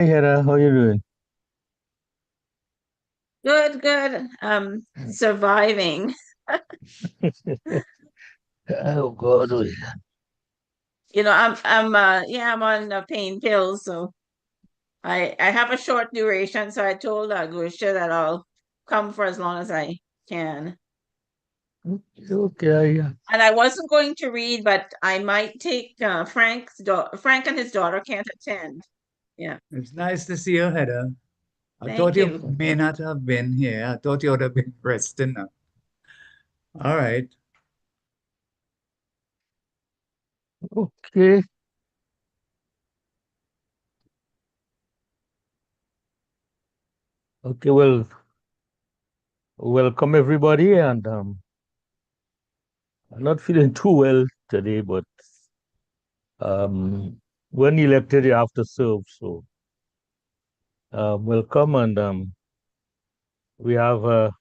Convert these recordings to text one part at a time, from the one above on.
Hey Hera, how you doing? Good, good. Surviving. Oh God. I'm on pain pills, so I have a short duration, so I told Gusha that I'll come for as long as I can. Okay, yeah. And I wasn't going to read, but I might take Frank and his daughter can't attend. Yeah. It's nice to see you, Heather. I thought Thank you you. may not have been here. I thought you would have been resting now. All right. Okay. Okay, well, welcome everybody, and I'm not feeling too well today, but um when elected you have to serve, so welcome, and we have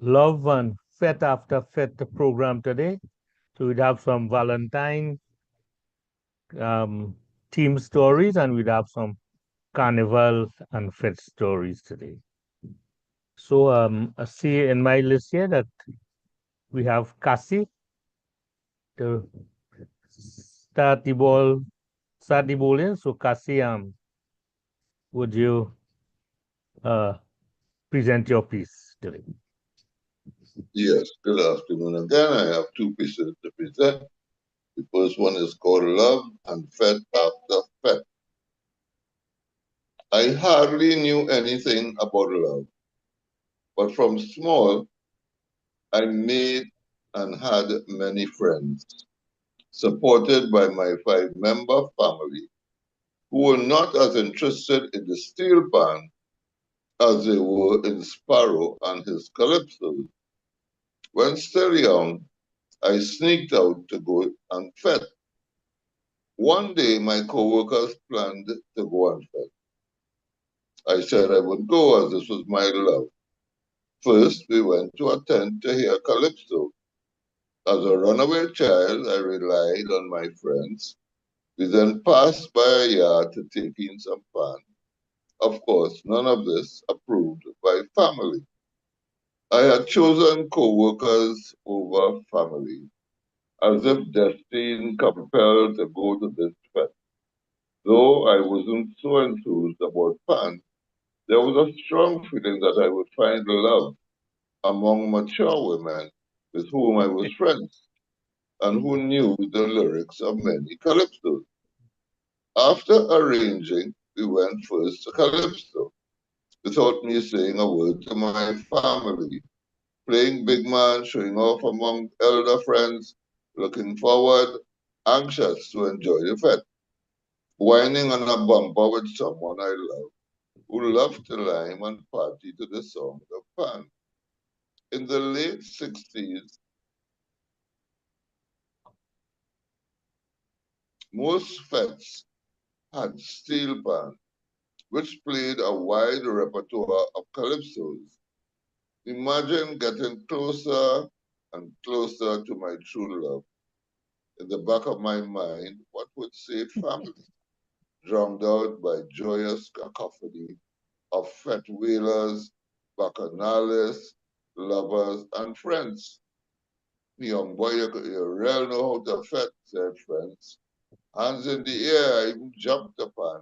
love and fet after fet program today. So we'd have some Valentine um team stories, and we'd have some carnival and fet stories today. So I see in my list here that we have Cassie to start the ball, start the ball in. So Cassie, would you uh, present your piece today? Yes, good afternoon again. I have two pieces to present. The first one is called Love and Fed After Fed. I hardly knew anything about love, but from small, I made and had many friends, supported by my five-member family, who were not as interested in the steel pan as they were in Sparrow and his calypsos. When still young, I sneaked out to go and fed. One day, my coworkers planned to go on fed. I said I would go as this was my love. First, we went to a tent to hear Calypso. As a runaway child, I relied on my friends. We then passed by a yard to take in some pan. Of course, none of this approved by family. I had chosen co-workers over family, as if destiny compelled to go to this fest. Though I wasn't so enthused about pan, there was a strong feeling that I would find love among mature women with whom I was friends and who knew the lyrics of many calypsos. After arranging, we went first to Calypso without me saying a word to my family, playing big man, showing off among elder friends, looking forward, anxious to enjoy the fete, whining on a bumper with someone I love, who loved to lime and party to the song of Pan. In the late 60s, most fetes had steel band, which played a wide repertoire of calypsos. Imagine getting closer and closer to my true love. In the back of my mind, what would say family, drowned out by joyous cacophony of fete wailers, bacchanalists, lovers, and friends. Young boy, you really know how to fete, said friends. Hands in the air, I even jumped upon.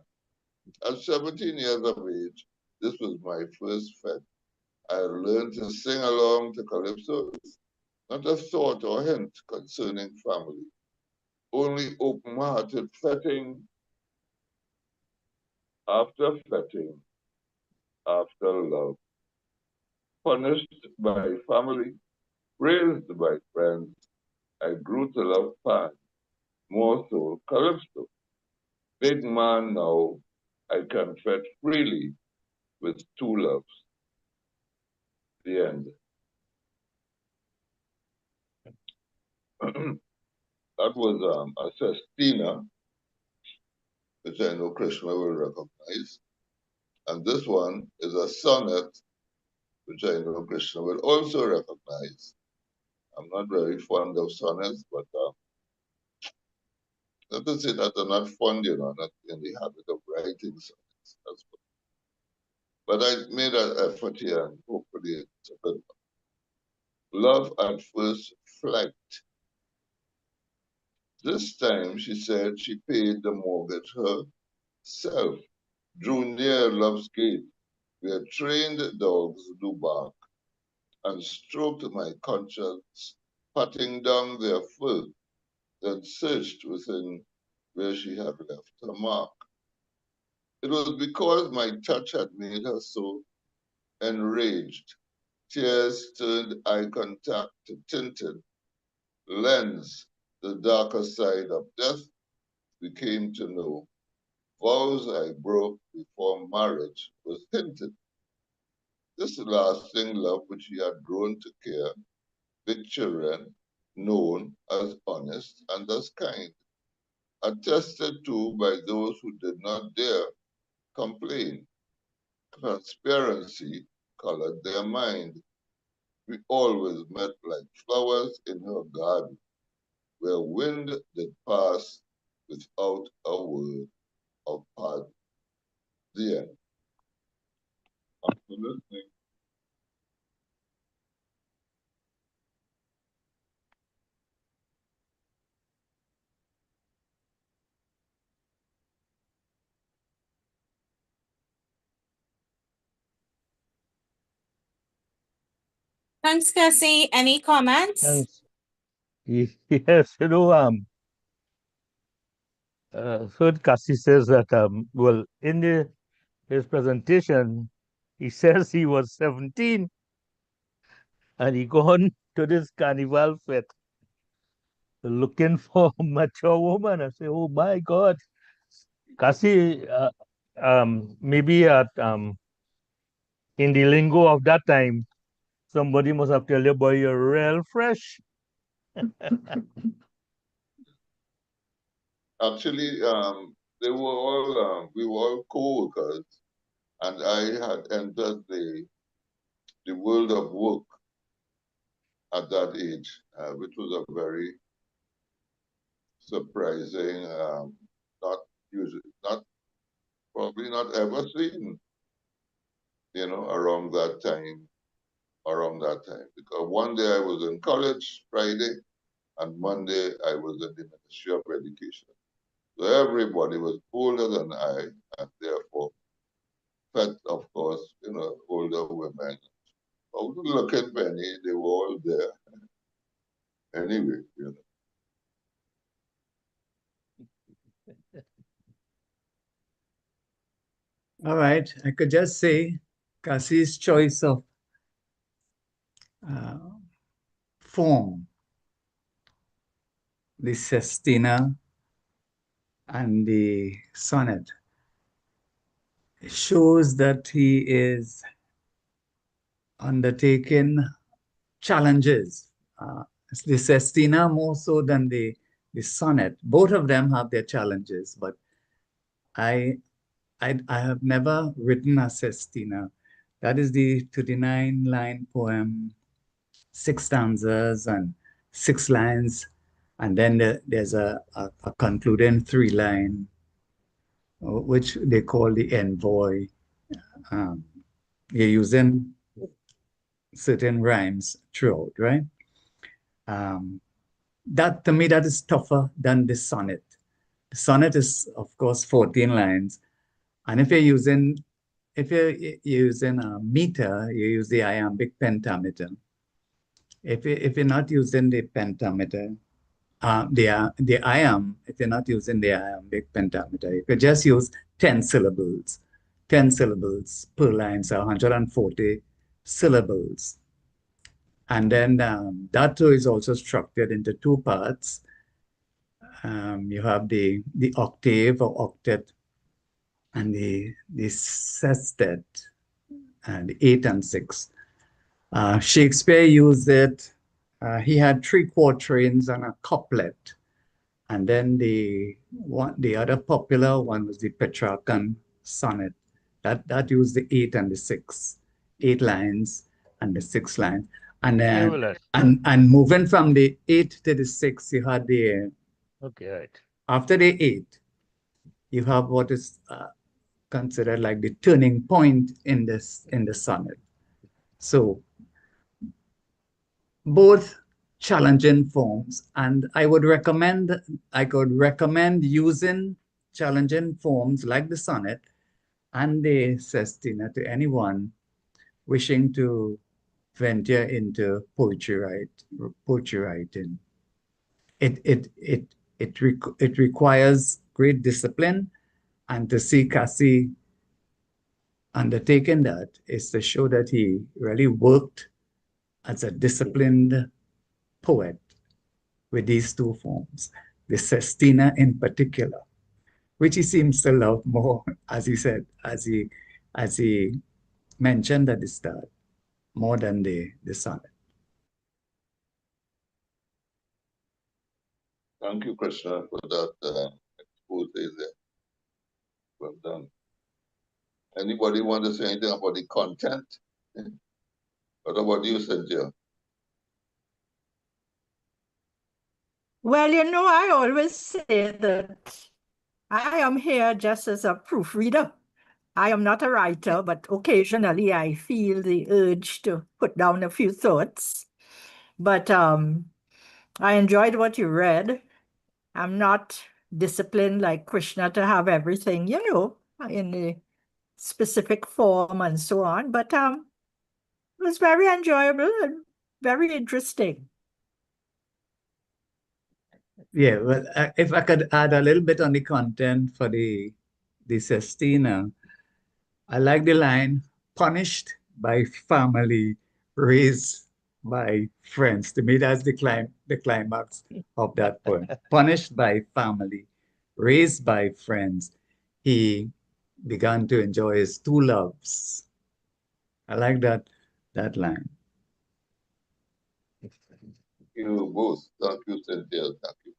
At 17 years of age, this was my first fete. I learned to sing along to calypsos, not a thought or hint concerning family, only open-hearted fetting after fetting after love. Punished by family, praised by friends, I grew to love Pan, more so calypso. Big man now, I can fet freely with two loves. The end. That was a sestina, which I know Krishna will recognize. And this one is a sonnet, which I know Krishna will also recognize. I'm not very fond of sonnets, but Not to say that I'm not fond, not in the habit of writing songs. But I made an effort here, and hopefully it's a good one. Love at first flight. This time, she said she paid the mortgage herself. Drew near love's gate, where trained dogs do bark, and stroked my conscience, patting down their fur, then searched within where she had left her mark. It was because my touch had made her so enraged. Tears turned eye contact to tinted lens, the darker side of death we came to know. Vows I broke before marriage was hinted. This lasting love which he had grown to care, with children, known as honest and as kind, attested to by those who did not dare complain. Transparency colored their mind. We always met like flowers in her garden, where wind did pass without a word of pardon. The end. Thanks for listening. Thanks, Cassie. Any comments? Thanks. Yes, so Cassie says that, well, in his presentation, he says he was 17 and he gone to this carnival fete looking for a mature woman. I say, oh my God. Cassie, maybe in the lingo of that time, somebody must have told you, boy, you're real fresh. Actually, they were all we were all co-workers, and I had entered the world of work at that age, which was a very surprising, not usually, not probably not ever seen, around that time. Because one day I was in college, Friday, and Monday I was in the Ministry of Education. So everybody was older than I, and therefore fed, of course, older women. Out look at Penny, they were all there. Anyway. All right, I could just say Cassie's choice of form, the sestina and the sonnet, shows that he is undertaking challenges. The sestina more so than the sonnet. Both of them have their challenges, but I have never written a sestina. That is the 39-line poem, 6 stanzas and 6 lines, and then there's a concluding 3-line, which they call the envoy. You're using certain rhymes throughout, right? That, to me, that is tougher than the sonnet. The sonnet is, of course, 14 lines. And if you're using a meter, you use the iambic pentameter. If you're not using the pentameter, the iamb, if you're not using the iambic pentameter, you could just use 10 syllables. 10 syllables per line, so 140 syllables. And then that too is also structured into 2 parts. You have the octave or octet and the sestet, and the 8 and 6. Shakespeare used it. He had 3 quatrains and a couplet. And then the other popular one was the Petrarchan sonnet. That used the 8 and the 6. 8 lines and the 6 lines. And then and moving from the 8 to the 6, you had the okay, right. After they ate, you have what is considered like the turning point in the sonnet. So both challenging forms, and I could recommend using challenging forms like the sonnet and the sestina to anyone wishing to venture into poetry writing. It requires great discipline, and to see Cassie undertaking that is to show that he really worked as a disciplined poet with these two forms, the sestina in particular, which he seems to love more, as he said, as he mentioned at the start, more than the sonnet. Thank you, Krishna, for that expose there. Well done. Anybody want to say anything about the content? What about you, Cynthia? Well, I always say that I am here just as a proofreader. I am not a writer, but occasionally I feel the urge to put down a few thoughts. But I enjoyed what you read. I'm not disciplined like Krishna to have everything, in the specific form and so on. But it was very enjoyable and very interesting. Yeah, well, if I could add a little bit on the content for the sestina, I like the line, punished by family, raised by friends. To me, that's the climax of that poem. Punished by family, raised by friends. He began to enjoy his two loves. I like that line. Thank you both. Thank you, Cynthia. Thank you.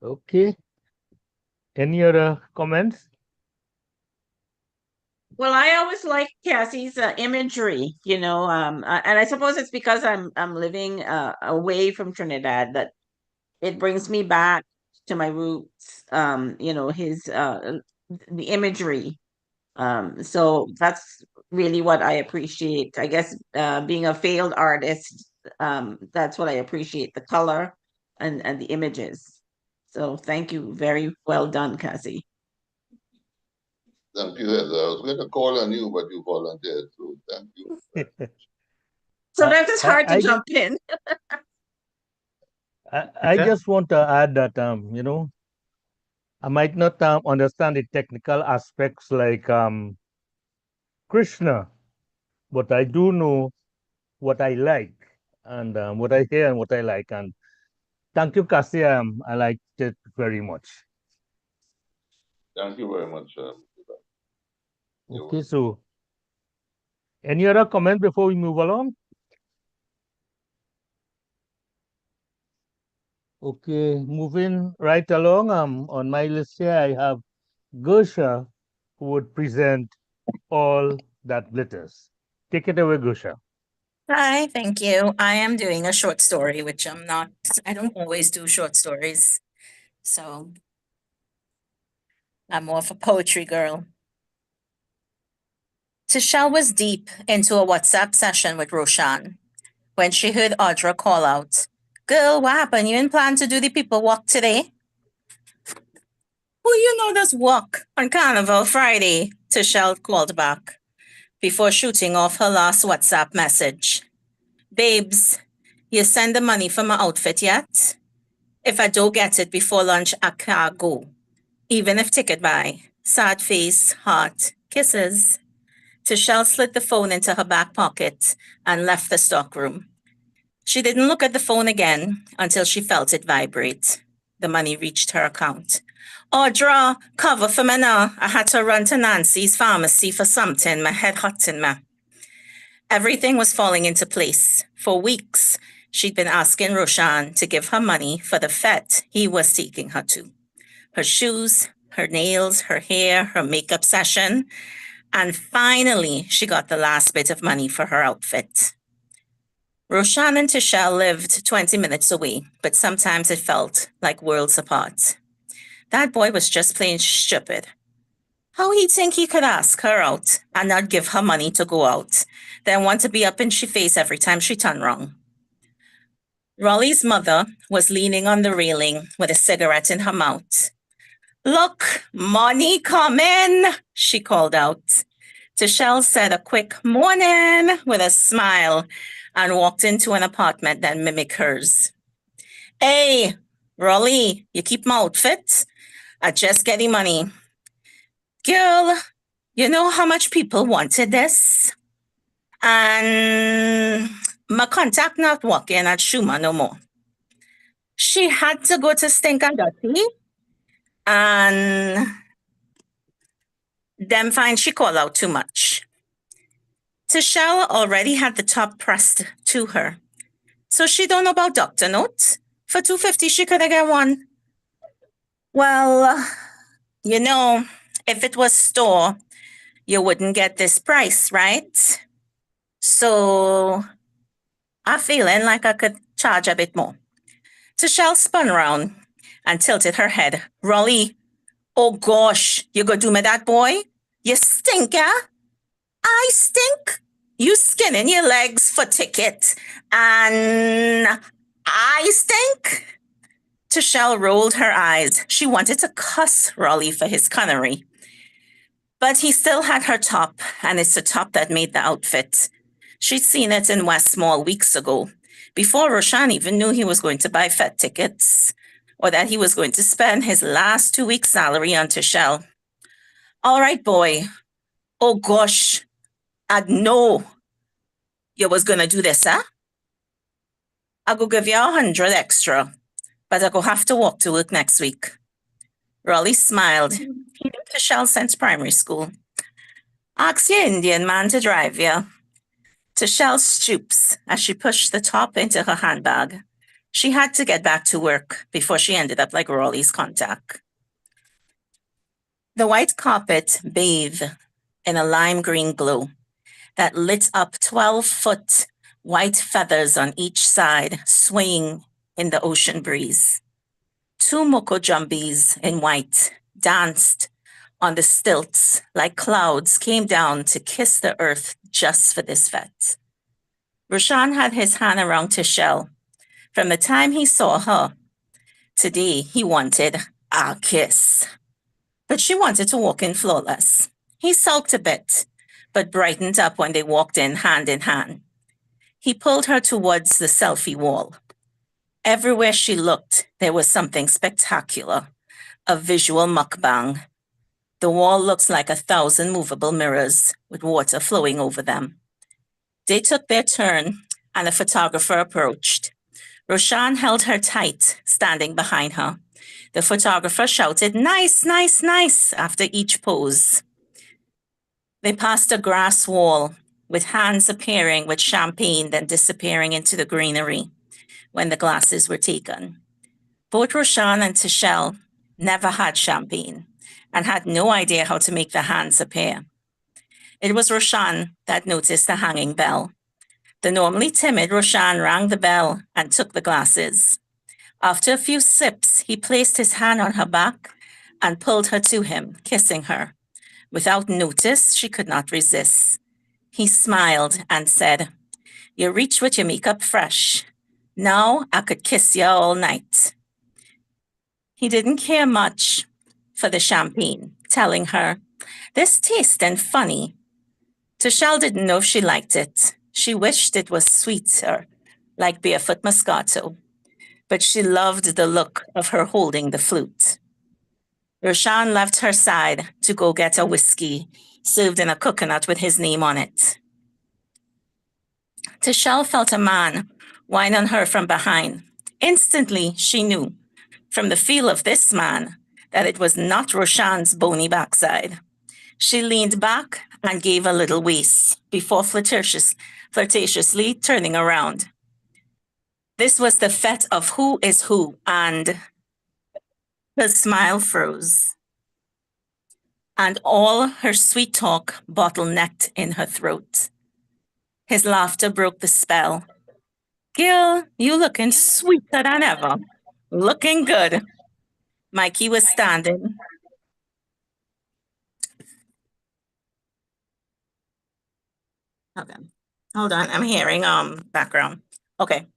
Okay. Any other comments? Well, I always like Cassie's imagery, and I suppose it's because I'm living away from Trinidad that it brings me back to my roots. His the imagery. So that's really what I appreciate. I guess being a failed artist, that's what I appreciate, the color and the images. So thank you. Very well done, Cassie. Thank you, Heather. I was going to call on you, but you volunteered, so thank you. Sometimes it's hard to I jump in. I just want to add that I might not understand the technical aspects like Krishna, but I do know what I like and what I hear and what I like. And thank you, Cassie. I liked it very much. Thank you very much. Okay, so any other comment before we move along? Okay, moving right along. On my list here, I have Gersha, who would present All That Glitters. Take it away, Gersha. Hi, thank you. I am doing a short story, which I don't always do short stories. So I'm more of a poetry girl. Tishelle was deep into a WhatsApp session with Roshan when she heard Audra call out, "Girl, what happened? You didn't plan to do the people walk today?" "Who you know does walk on Carnival Friday?" Tishelle called back before shooting off her last WhatsApp message. "Babes, you send the money for my outfit yet? If I don't get it before lunch, I can't go. Even if ticket buy. Sad face, heart, kisses." Tishelle slid the phone into her back pocket and left the stockroom. She didn't look at the phone again until she felt it vibrate. The money reached her account. "Audra, cover for me now. I had to run to Nancy's pharmacy for something. My head hurting me." Everything was falling into place. For weeks, she'd been asking Roshan to give her money for the fete he was taking her to. Her shoes, her nails, her hair, her makeup session. And finally, she got the last bit of money for her outfit. Roshan and Tishelle lived 20 minutes away, but sometimes it felt like worlds apart. That boy was just plain stupid. How he think he could ask her out and not give her money to go out, then want to be up in she face every time she turned wrong? Raleigh's mother was leaning on the railing with a cigarette in her mouth. Look, money coming, she called out. Tishelle said a quick morning with a smile and walked into an apartment that mimicked hers. Hey, Raleigh, you keep my outfit? I just getting money. Girl, you know how much people wanted this? And my contact not working at Schumer no more. She had to go to Stink and Dirty, and them find she called out too much. Tishelle already had the top pressed to her, so she don't know about doctor note. For $250 she could have got one. Well, you know, if it was store, you wouldn't get this price, right? So I'm feeling like I could charge a bit more. Tishelle spun around and tilted her head. Raleigh, oh gosh, you gonna do me that, boy? You stinker? I stink? You skinning your legs for ticket, and I stink? Tishelle rolled her eyes. She wanted to cuss Raleigh for his cunnery. But he still had her top, and it's the top that made the outfit. She'd seen it in West Mall weeks ago, before Roshan even knew he was going to buy Fed tickets, or that he was going to spend his last 2 weeks' salary on Tishelle. All right, boy. Oh gosh, I'd know you was gonna do this, huh? I go give you 100 extra, but I go have to walk to work next week. Raleigh smiled. He knew Tishelle since primary school. Ask your Indian man to drive you. Tishelle stoops as she pushed the top into her handbag. She had to get back to work before she ended up like Raleigh's contact. The white carpet bathed in a lime green glow that lit up 12-foot white feathers on each side, swaying in the ocean breeze. 2 moko jumbies in white danced on the stilts like clouds came down to kiss the earth just for this fete. Roshan had his hand around Tishelle. From the time he saw her, today he wanted a kiss. But she wanted to walk in flawless. He sulked a bit, but brightened up when they walked in hand. He pulled her towards the selfie wall. Everywhere she looked, there was something spectacular, a visual mukbang. The wall looks like 1,000 movable mirrors with water flowing over them. They took their turn, and a photographer approached. Roshan held her tight, standing behind her. The photographer shouted, "Nice, nice, nice," after each pose. They passed a grass wall, with hands appearing with champagne, then disappearing into the greenery when the glasses were taken. Both Roshan and Tishelle never had champagne and had no idea how to make the hands appear. It was Roshan that noticed the hanging bell. The normally timid Roshan rang the bell and took the glasses. After a few sips, he placed his hand on her back and pulled her to him, kissing her. Without notice, she could not resist. He smiled and said, "You reach with your makeup fresh. Now I could kiss you all night." He didn't care much for the champagne, telling her, "This tasting funny." Tishelle didn't know if she liked it. She wished it was sweeter, like barefoot Moscato, but she loved the look of her holding the flute. Roshan left her side to go get a whiskey served in a coconut with his name on it. Tishelle felt a man whine on her from behind. Instantly, she knew, from the feel of this man, that it was not Roshan's bony backside. She leaned back and gave a little waist before flirtatiously turning around. This was the fete of who is who, and her smile froze. And all her sweet talk bottlenecked in her throat. His laughter broke the spell. Gil, you looking sweeter than ever. Looking good. Mikey was standing. Okay. Hold on. I'm hearing background. Okay.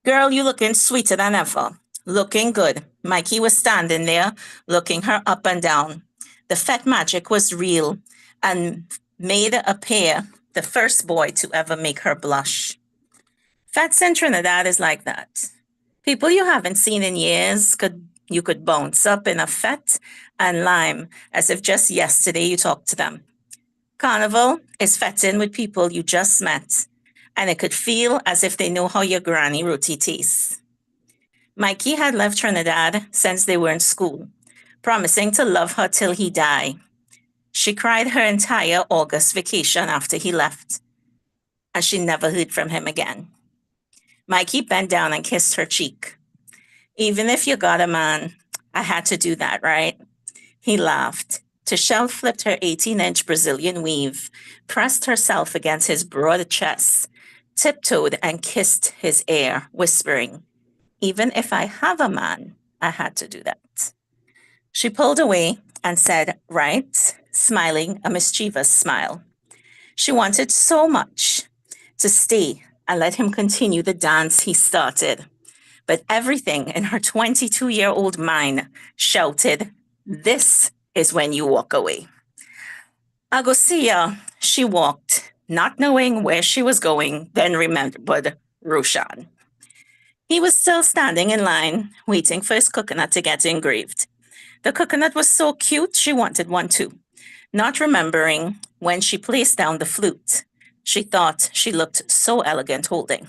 Girl, you looking sweeter than ever. Looking good. Mikey was standing there, looking her up and down. The fat magic was real and made appear the first boy to ever make her blush. Fats in Trinidad is like that. People you haven't seen in years you could bounce up in a fet and lime as if just yesterday you talked to them. Carnival is fetting with people you just met, and it could feel as if they know how your granny roti tastes. Mikey had left Trinidad since they were in school, promising to love her till he died. She cried her entire August vacation after he left, and she never heard from him again. Mikey bent down and kissed her cheek. Even if you got a man, I had to do that, right? He laughed. Tashelle flipped her 18-inch Brazilian weave, pressed herself against his broad chest, tiptoed and kissed his ear, whispering, even if I have a man, I had to do that. She pulled away and said, right, smiling a mischievous smile. She wanted so much to stay and let him continue the dance he started. But everything in her 22-year-old mind shouted, this is when you walk away. I go see ya. She walked, not knowing where she was going, then remembered Roshan. He was still standing in line, waiting for his coconut to get engraved. The coconut was so cute, she wanted one too. Not remembering when she placed down the flute, she thought she looked so elegant holding.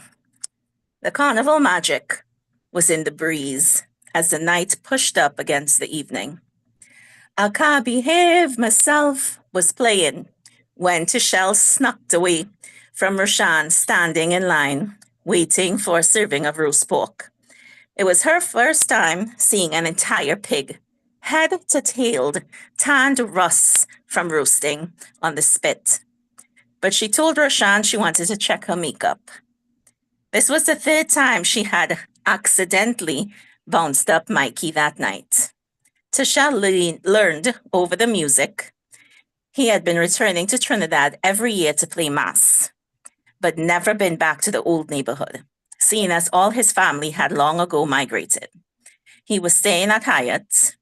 The carnival magic was in the breeze as the night pushed up against the evening. I Can't Behave Myself was playing when Tashelle snuck away from Roshan standing in line, waiting for a serving of roast pork. It was her first time seeing an entire pig, head to tailed, tanned rust from roasting on the spit. But she told Roshan she wanted to check her makeup. This was the third time she had accidentally bounced up Mikey that night. Tashelle learned over the music. He had been returning to Trinidad every year to play mass, but never been back to the old neighborhood, seeing as all his family had long ago migrated. He was staying at Hyatt,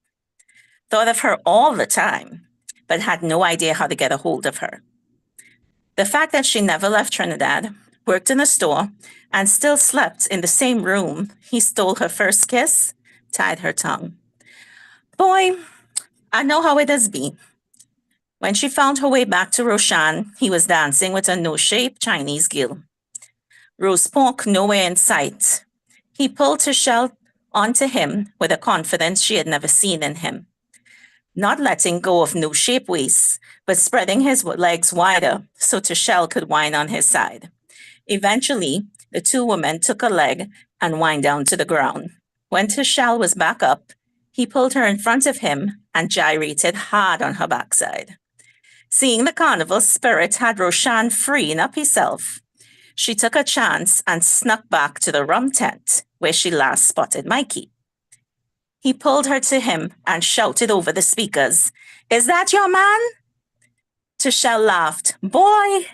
thought of her all the time, but had no idea how to get a hold of her. The fact that she never left Trinidad, worked in a store, and still slept in the same room he stole her first kiss, tied her tongue. Boy, I know how it has been. When she found her way back to Roshan, he was dancing with a no-shape Chinese girl. Roast pork nowhere in sight. He pulled Tashelle onto him with a confidence she had never seen in him. Not letting go of no-shape waist, but spreading his legs wider so Tashelle could whine on his side. Eventually, the two women took a leg and whined down to the ground. When Tashelle was back up, he pulled her in front of him and gyrated hard on her backside. Seeing the carnival spirit had Roshan freeing up himself, she took a chance and snuck back to the rum tent where she last spotted Mikey. He pulled her to him and shouted over the speakers, "Is that your man?" Tashelle laughed. "Boy,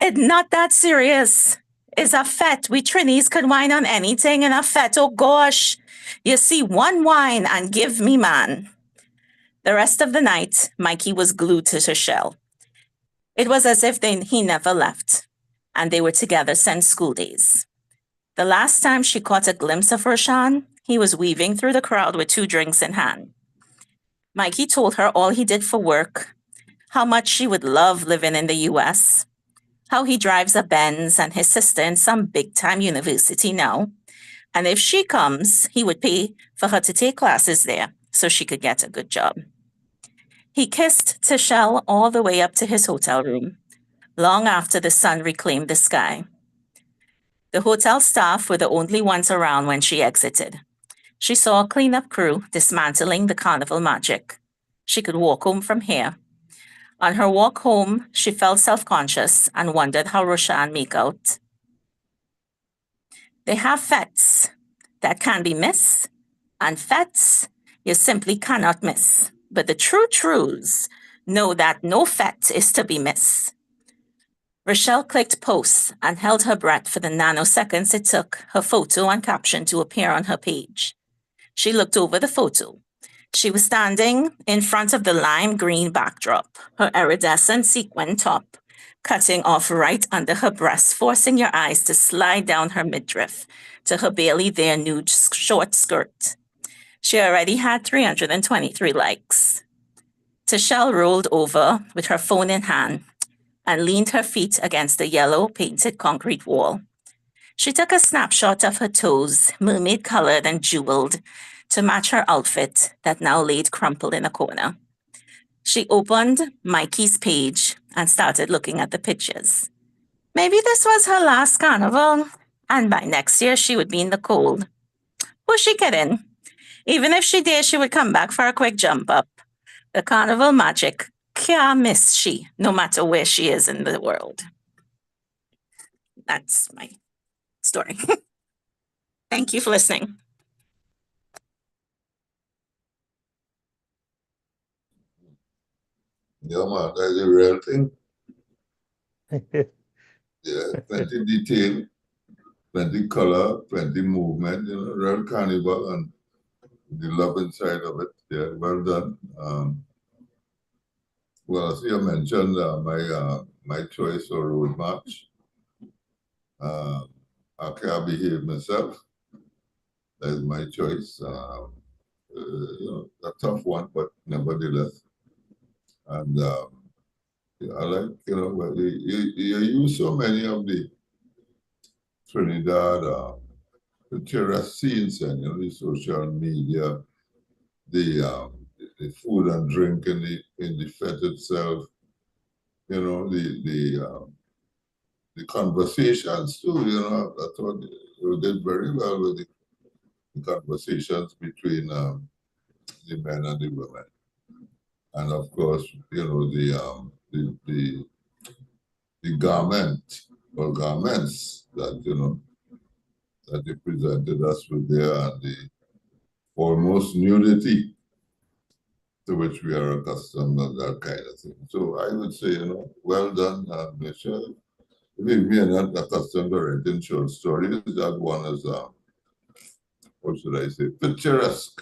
it's not that serious. It's a fete. We Trinis could wine on anything in a fete. Oh gosh, you see one wine and give me man." The rest of the night, Mikey was glued to Tashelle. It was as if he never left, and they were together since school days. The last time she caught a glimpse of Roshan, he was weaving through the crowd with 2 drinks in hand. Mikey told her all he did for work, how much she would love living in the US, how he drives a Benz and his sister in some big-time university now, and if she comes, he would pay for her to take classes there so she could get a good job. He kissed Tashelle all the way up to his hotel room, long after the sun reclaimed the sky. The hotel staff were the only ones around when she exited. She saw a cleanup crew dismantling the carnival magic. She could walk home from here. On her walk home, she felt self-conscious and wondered how Roshan make out. They have fêtes that can be missed, and fêtes you simply cannot miss. But the true truths know that no fête is to be missed. Rochelle clicked post and held her breath for the nanoseconds it took her photo and caption to appear on her page. She looked over the photo. She was standing in front of the lime green backdrop, her iridescent sequin top cutting off right under her breast, forcing your eyes to slide down her midriff to her barely there nude short skirt. She already had 323 likes. Tashelle rolled over with her phone in hand and leaned her feet against the yellow painted concrete wall. She took a snapshot of her toes, mermaid-colored and jeweled, to match her outfit that now laid crumpled in a corner. She opened Mikey's page and started looking at the pictures. Maybe this was her last carnival, and by next year she would be in the cold. Was she kidding? Even if she did, she would come back for a quick jump up. The carnival magic can't miss she, no matter where she is in the world. That's my story. Thank you for listening. Yeah, man, that's a real thing. Yeah, plenty detail, plenty color, plenty movement, you know, real carnival and the love inside of it. Yeah, well done. Well, as you mentioned, my choice for road march. I can't behave myself. That's my choice. You know, a tough one, but nevertheless. And yeah, I like, you know, you use so many of the Trinidad picturesque scenes and, you know, the social media, the food and drink in the fete itself, you know, the conversations too, you know. I thought you did very well with the conversations between the men and the women. And of course, you know, the garment or garments that, you know, that they presented us with there, and the almost nudity to which we are accustomed and that kind of thing. So I would say, you know, well done, Michelle. I mean, we are not accustomed to writing short stories. That one is, what should I say, picturesque.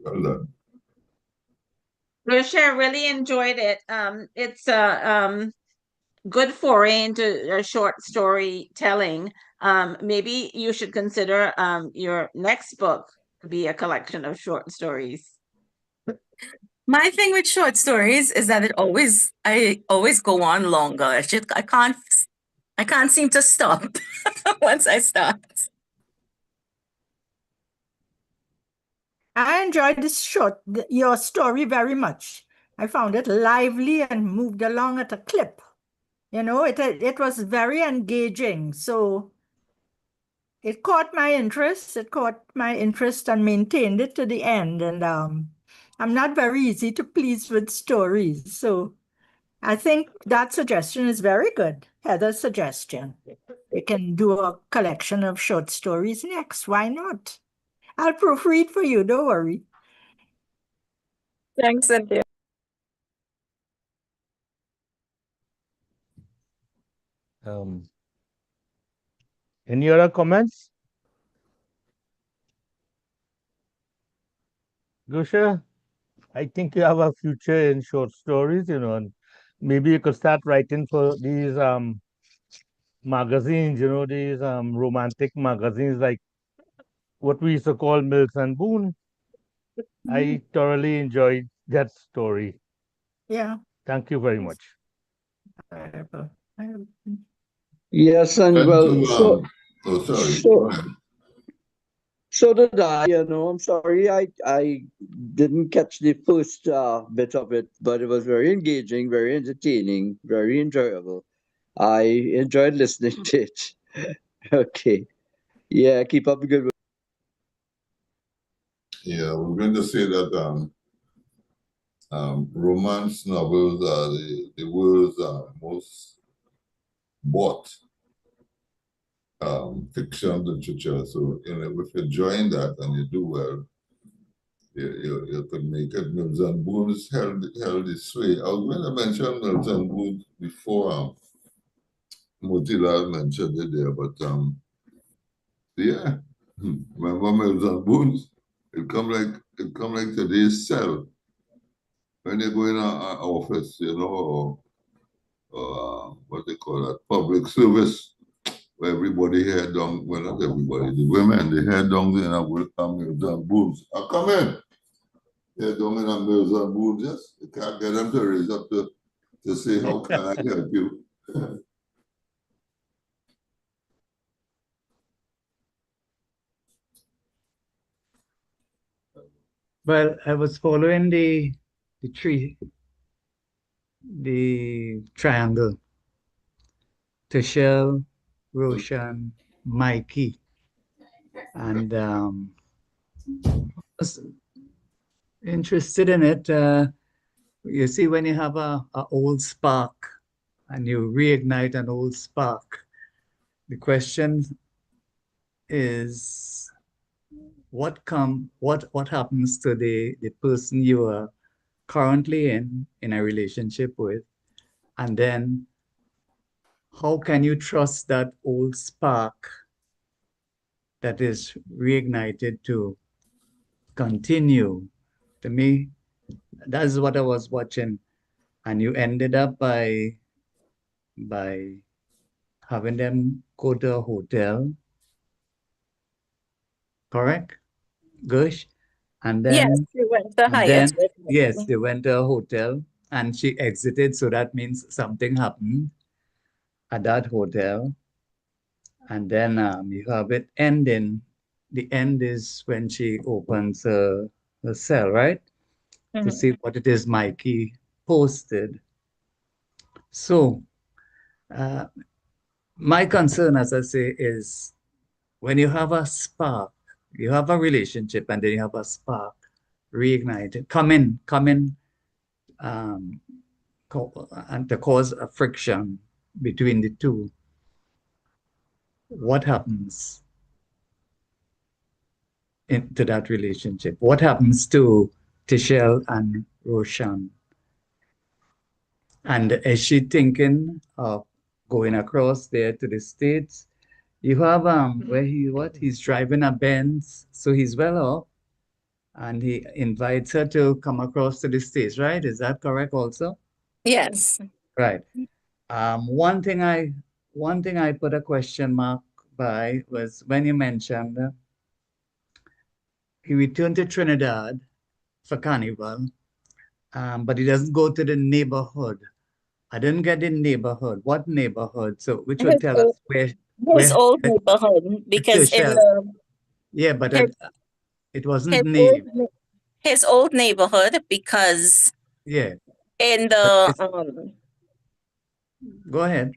Well done. Rochelle, really enjoyed it. It's a good foray into short storytelling. Maybe you should consider your next book to be a collection of short stories. My thing with short stories is that I always go on longer. I can't seem to stop once I start. I enjoyed your story very much. I found it lively and moved along at a clip. You know, it was very engaging. So it caught my interest. It caught my interest and maintained it to the end. And I'm not very easy to please with stories. So I think that suggestion is very good. Heather's suggestion. We can do a collection of short stories next. Why not? I'll proofread for you. Don't worry. Thanks, Cynthia. Any other comments? Gusha, I think you have a future in short stories, you know, and maybe you could start writing for these magazines, you know, these romantic magazines like what we used to call Mills and Boone. I thoroughly enjoyed that story. Yeah. Thank you very much. Yes, and well, so oh, sorry. so so did I. You know, I'm sorry, I didn't catch the first bit of it, but it was very engaging, very entertaining, very enjoyable. I enjoyed listening to it. Okay, yeah, keep up the good work. Yeah, we're going to say that romance novels are the world's most bought fiction literature. So, you know, if you join that and you do well, you could make it. Mills and Boons held this way. I was going to mention Mills and Boons before Motilal mentioned it there, but yeah, remember Mills and Boons? It come like today's cell when you go in an office, you know, or what they call that, public service, where everybody head down, well, not everybody, the women, they head down in a Mills and Boons. I come in. They're doing a Mills and Boons, yes. You can't get them to raise up to say, how can I help you? Well, I was following the triangle. Tishel, Roshan, Mikey, and was interested in it. You see, when you have a old spark and you reignite an old spark, the question is, what happens to the person you are currently in a relationship with, and then how can you trust that old spark that is reignited to continue? To me, that's what I was watching, and you ended up by having them go to a hotel, correct, Gush? And Yes, then we went to Hyatt. yes, they went to a hotel and she exited, so that means something happened at that hotel. And then you have it ending. The end is when she opens her cell, right? To see what it is Mikey posted. So my concern, as I say, is when you have a spark, you have a relationship and then you have a spark reignited, come in, and to cause a friction between the two. What happens into that relationship? What happens to Tishel and Roshan? And is she thinking of going across there to the States? You have where he's driving a Benz, so he's well off, and he invites her to come across to the States, right? Is that correct also? Yes. Right. One thing I put a question mark by was when you mentioned he returned to Trinidad for Carnival, but he doesn't go to the neighborhood. I didn't get the neighborhood. What neighborhood? So which would tell us His old neighborhood, because in the yeah, but it wasn't his named. his old neighborhood, because Yeah. in the Go ahead.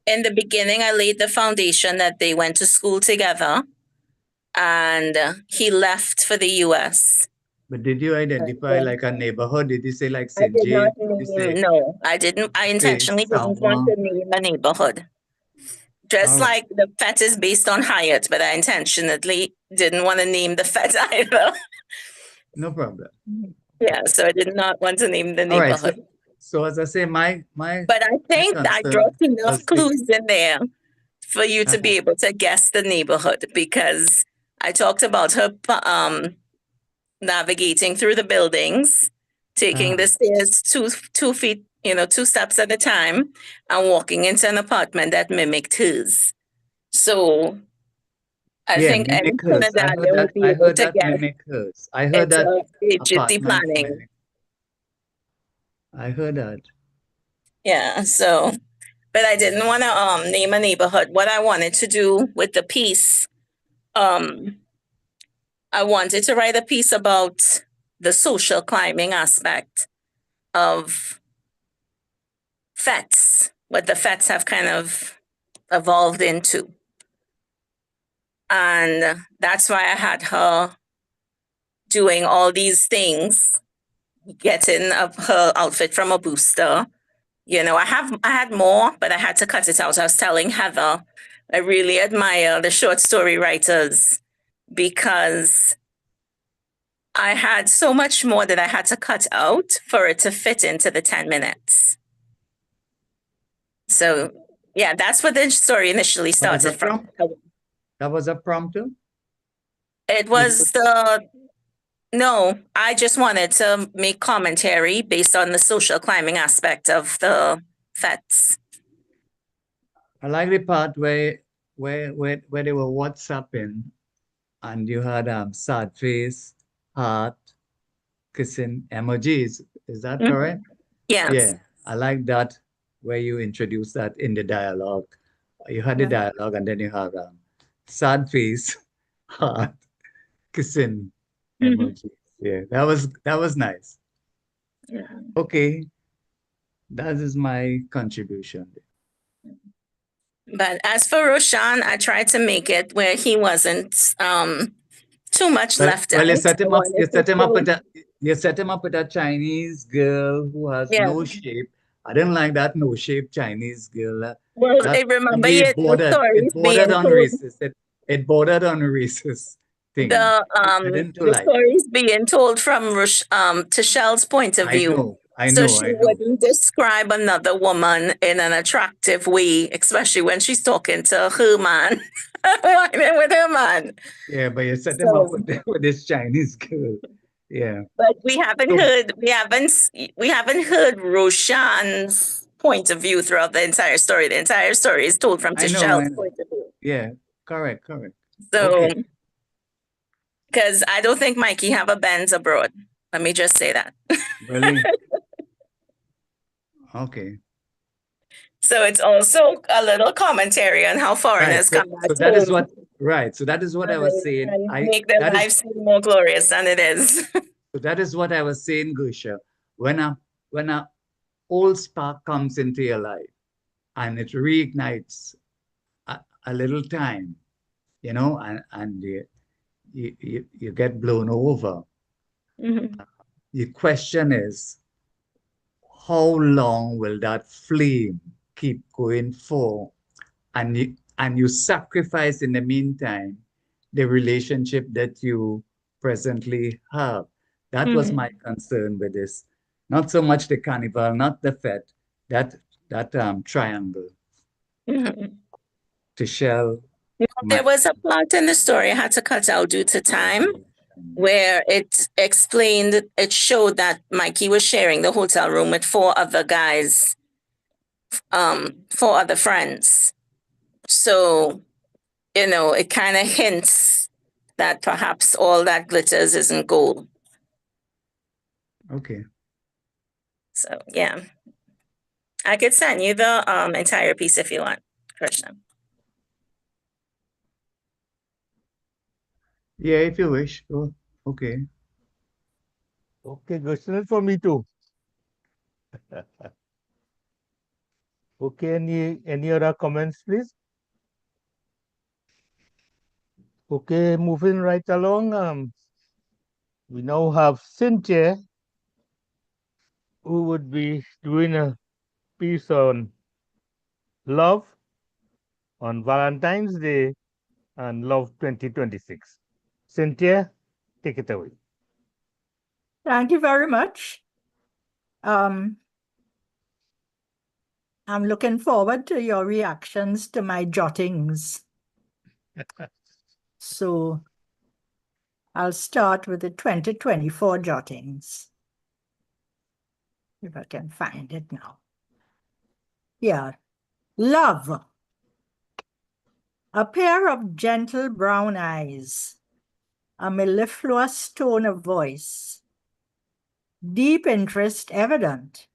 in the beginning, I laid the foundation that they went to school together, and he left for the U.S. But did you identify like a neighborhood? Did you say like I St. did not James? name, no, I didn't. I intentionally didn't want to name a neighborhood. Just like the FET is based on Hyatt, but I intentionally didn't want to name the FET either. No problem. Yeah, so I did not want to name the neighborhood. Right, so as I say, my but I think I dropped enough clues in there for you to be able to guess the neighborhood, because I talked about her navigating through the buildings, taking the stairs 2 feet, 2 steps at a time, and walking into an apartment that mimicked hers. So I think any Trinidadian would be able to guess. Mimic hers. I heard that. Agency planning. I heard that. Yeah, so, but I didn't want to name a neighborhood. What I wanted to do with the piece, I wanted to write a piece about the social climbing aspect of FETs, what the FETs have kind of evolved into. And that's why I had her doing all these things, getting her outfit from a booster. I had more, but I had to cut it out. I was telling Heather, I really admire the short story writers because I had so much more that I had to cut out for it to fit into the 10 minutes. So, yeah, that's what the story initially That was a started from. prompt? That was a prompter? It was no, I just wanted to make commentary based on the social climbing aspect of the FETs. I like the part where they were WhatsApping and you had sad face, heart, kissing emojis. Is that Mhm. correct? Yes. Yeah, I like that where you introduce that in the dialogue. You had the Yeah. dialogue and then you have sad face, heart, kissing Mhm. emoji. Yeah, that was nice. Yeah. Okay, that is my contribution. But as for Roshan, I tried to make it where he wasn't too much left Well, you out. set I him up. wanted to show- You set him up with a Chinese girl who has Yeah. no shape. I didn't like that no shape Chinese girl. Well, That I to remember me it, the it stories bordered being on told. racist. It bordered on racist thing. I didn't The like. stories being told from Tishel's point of view. I So know, she I know. wouldn't describe another woman in an attractive way, especially when she's talking to her man, whining with her man. Yeah, but you set him up So, with this Chinese girl. Yeah. but we haven't So- heard we haven't heard Roshan's point of view throughout the entire story. The entire story is told from I know, Tishel's I know. point of view. Yeah, correct. So, Okay. because I don't think Mikey have a Benz abroad. Let me just say that. Really? Okay. So it's also a little commentary on how foreigners come back So that is home so that is what I was saying. and make their lives seem more glorious than it is. So that is what I was saying, Gusha. When a old spark comes into your life and it reignites a little time, and you get blown over. Mhm. The question is, how long will that flame keep going for? And you sacrifice in the meantime the relationship that you presently have. That was my concern with this. Not so much the carnival, not the fete, that triangle. Mhm. To shell. There was a part in the story I had to cut out due to time where it showed that Mikey was sharing the hotel room with four other guys, four other friends. So, it kind of hints that perhaps all that glitters isn't gold. Okay. So, yeah. I could send you the entire piece if you want, Krishna. Yeah, if you wish. Oh, okay. Okay, question is for me too. Okay, any other comments, please? Okay, moving right along. We now have Cynthia, who would be doing a piece on love on Valentine's Day and Love 2026. Cynthia, take it away. Thank you very much. I'm looking forward to your reactions to my jottings. So I'll start with the 2024 jottings. If I can find it now. Yeah. Love. A pair of gentle brown eyes, a mellifluous tone of voice, deep interest evident,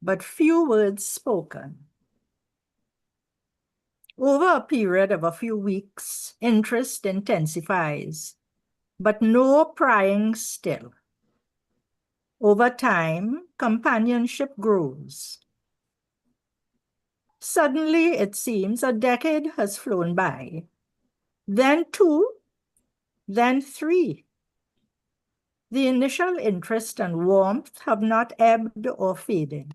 but few words spoken. Over a period of a few weeks, interest intensifies, but no prying still. Over time, companionship grows. Suddenly, it seems a decade has flown by, then 2, then 3. The initial interest and warmth have not ebbed or faded.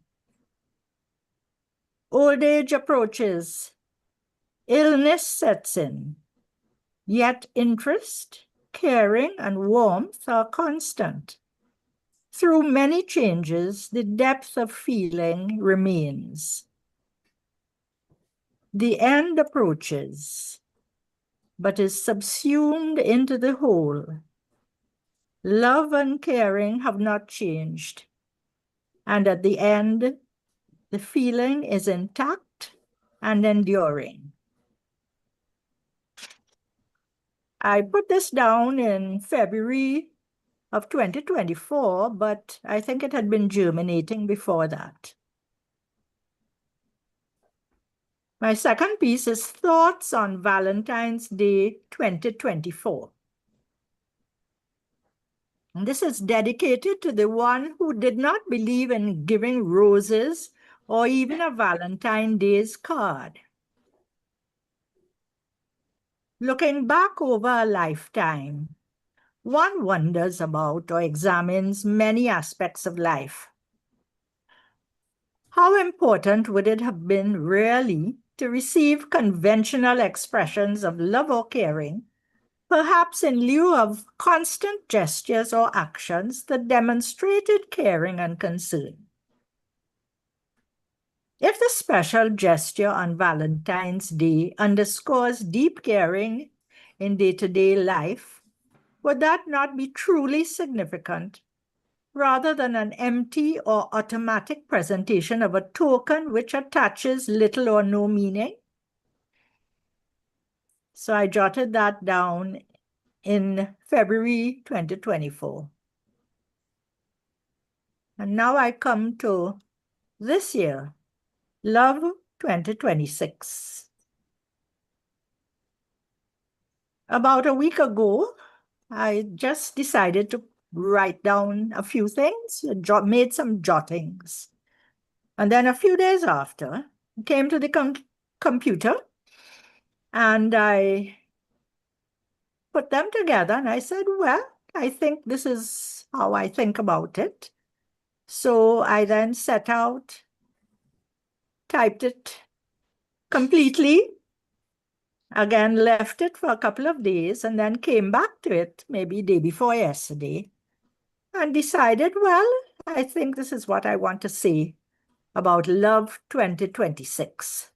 Old age approaches, Illness sets in, yet interest, caring, and warmth are constant. Through many changes, the depth of feeling remains. The end approaches, but is subsumed into the whole. Love and caring have not changed, and at the end, the feeling is intact and enduring. I put this down in February of 2024, but I think it had been germinating before that. My second piece is Thoughts on Valentine's Day 2024. And this is dedicated to the one who did not believe in giving roses or even a Valentine's Day's card. Looking back over a lifetime, one wonders about or examines many aspects of life. How important would it have been really to receive conventional expressions of love or caring, perhaps in lieu of constant gestures or actions that demonstrated caring and concern? If the special gesture on Valentine's Day underscores deep caring in day-to-day life, would that not be truly significant, rather than an empty or automatic presentation of a token which attaches little or no meaning? So I jotted that down in February 2024. And now I come to this year, Love 2026. About a week ago, I just decided to write down a few things, made some jottings. And then a few days after, I came to the computer and I put them together and I said, well, I think this is how I think about it. So I then set out, typed it completely, again left it for a couple of days, and then came back to it maybe day before yesterday and decided, well, I think this is what I want to say about Love 2026.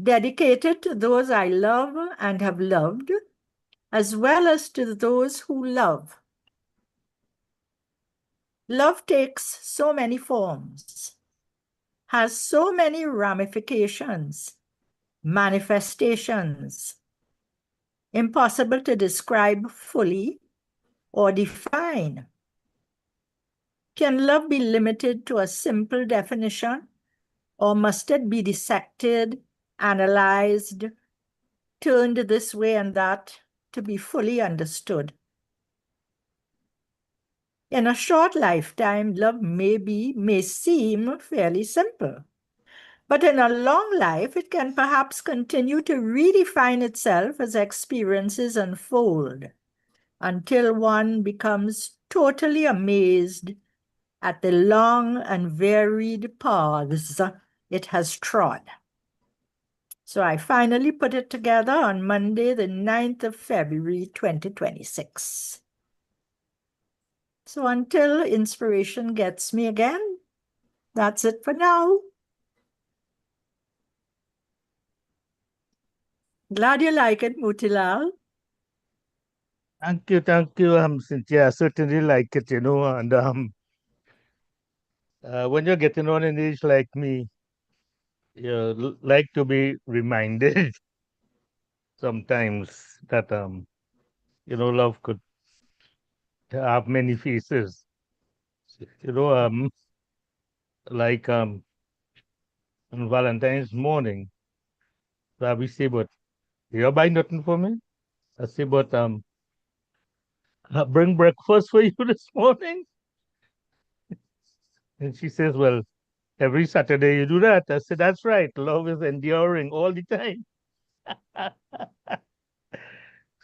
Dedicated to those I love and have loved, as well as to those who love. Love takes so many forms, has so many ramifications, manifestations, impossible to describe fully or define. Can love be limited to a simple definition, or must it be dissected, analyzed, turned this way and that to be fully understood? In a short lifetime, love may seem fairly simple. But in a long life, it can perhaps continue to redefine itself as experiences unfold until one becomes totally amazed at the long and varied paths it has trod. So I finally put it together on Monday, the 9th of February, 2026. So until inspiration gets me again, that's it for now. Glad you like it, Mutilal. Thank you, Cynthia. I certainly like it, and when you're getting on in age like me, you like to be reminded sometimes that love could have many faces. You know, like on Valentine's morning, Rabbi say, "But you buy nothing for me?" I say, "But I bring breakfast for you this morning." And she says, "Well, every Saturday you do that." I said, "That's right. Love is enduring all the time."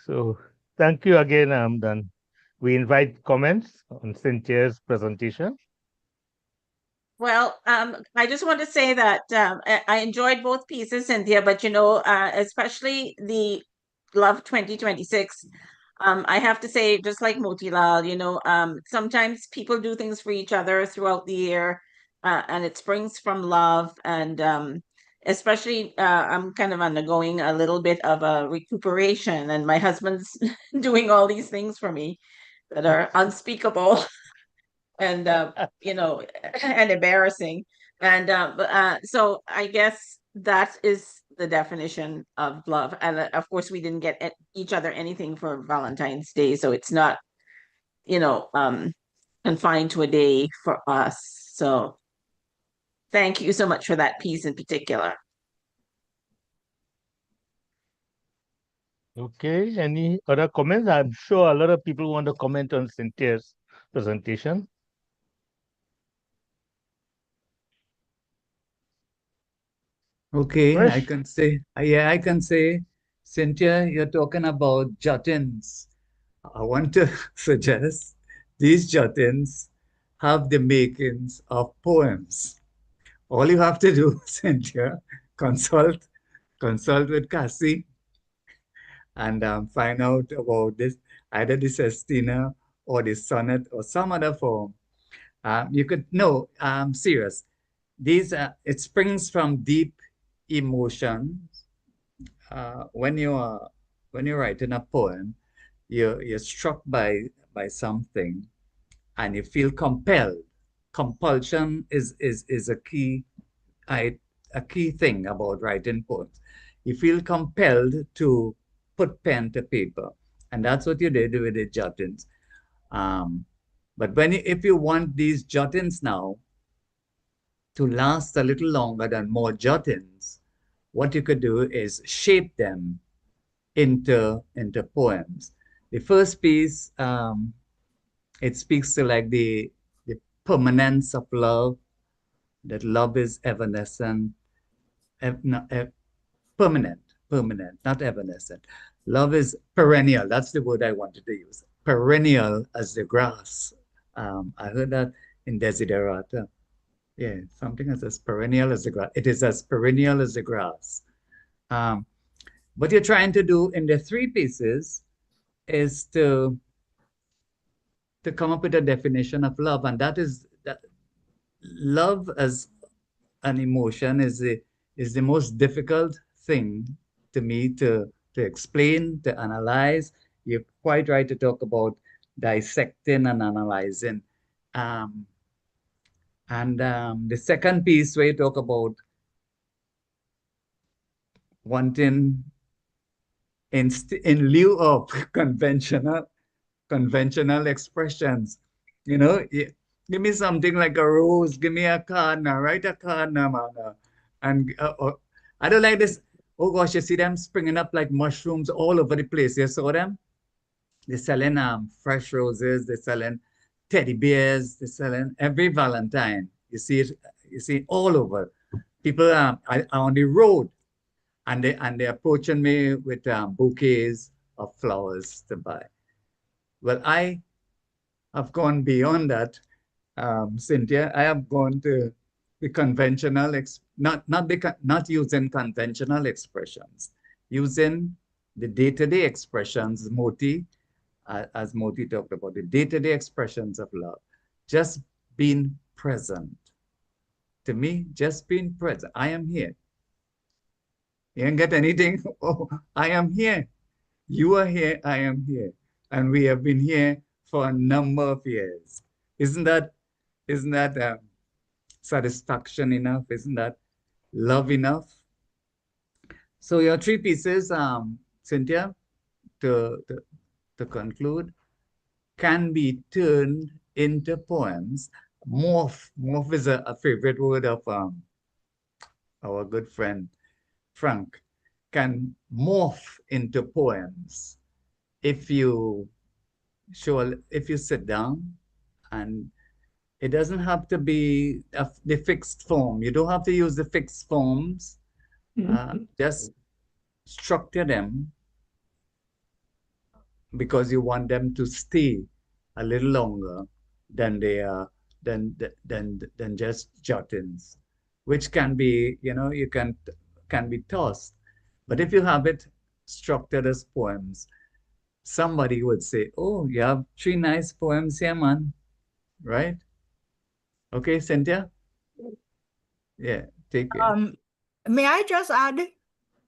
So thank you again, Dan. We invite comments on Cynthia's presentation. Well, I just want to say that I enjoyed both pieces, Cynthia, but especially the Love 2026. I have to say, just like Motilal, sometimes people do things for each other throughout the year, and it springs from love. And especially, I'm kind of undergoing a little bit of a recuperation, and my husband's doing all these things for me that are unspeakable. And and embarrassing. And so I guess that is the definition of love. And of course, we didn't get each other anything for Valentine's Day, so it's not you know um confined to a day for us. So thank you so much for that piece in particular. Okay, any other comments? I'm sure a lot of people want to comment on Cynthia's presentation. Okay, I Fresh? can say, yeah, I can say, Cynthia, you're talking about jottings. I want to suggest these jottings have the makings of poems. All you have to do, Cynthia, consult with Cassie and find out about this, either the sestina or the sonnet or some other form. You could, no, I'm serious. These, it springs from deep emotions. When you're writing a poem, you're struck by something and you feel compelled. Compulsion is I, a key thing about writing poems. You feel compelled to put pen to paper, and that's what you did with the jottings. Um, but if you want these jottings now to last a little longer than more jottings, what you could do is shape them into poems. The first piece, it speaks to like the permanence of love, that love is evanescent, no, permanent, permanent, not evanescent. Love is perennial. That's the word I wanted to use. Perennial as the grass. I heard that in Desiderata. Yeah, something as perennial as the grass. It is as perennial as the grass. Um, what you're trying to do in the three pieces is to come up with a definition of love, and that is that love as an emotion is the most difficult thing to me to explain, to analyze. You're quite right to talk about dissecting and analyzing. Um, and the second piece where you talk about wanting in lieu of conventional expressions. Give me something like a rose, give me a cardinal, write a cardinal, man. And I don't like this. Oh gosh, you see them springing up like mushrooms all over the place. You saw them? They're selling fresh roses, they're selling teddy bears, they're selling every Valentine. You see it all over. People are on the road and they're approaching me with bouquets of flowers to buy. Well, I have gone beyond that, Cynthia. I have gone to the conventional, not using conventional expressions, using the day-to-day expressions, as Moti talked about, the day-to-day expressions of love. Just being present. To me, just being present. I am here. You didn't get anything? Oh, I am here. You are here, I am here. And we have been here for a number of years. Isn't that satisfaction enough? Isn't that love enough? So your three pieces, Cynthia, to, to, to conclude, can be turned into poems. Morph is a favorite word of our good friend Frank. Can morph into poems if you if you sit down, and it doesn't have to be the fixed form. You don't have to use the fixed forms. Just structure them because you want them to stay a little longer than they are than just jottings, which can be, you can be tossed. But if you have it structured as poems, somebody would say, "Oh, you have 3 nice poems here, man." Right? Okay, Cynthia? Yeah, take it. May I just add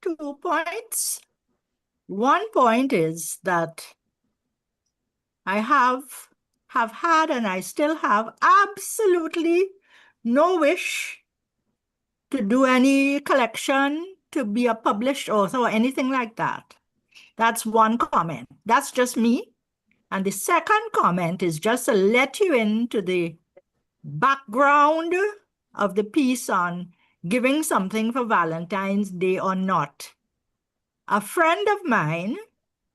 2 points? One point is that I have had and I still have absolutely no wish to do any collection, to be a published author or anything like that. That's one comment. That's just me. And the second comment is just to let you into the background of the piece on giving something for Valentine's Day or not. A friend of mine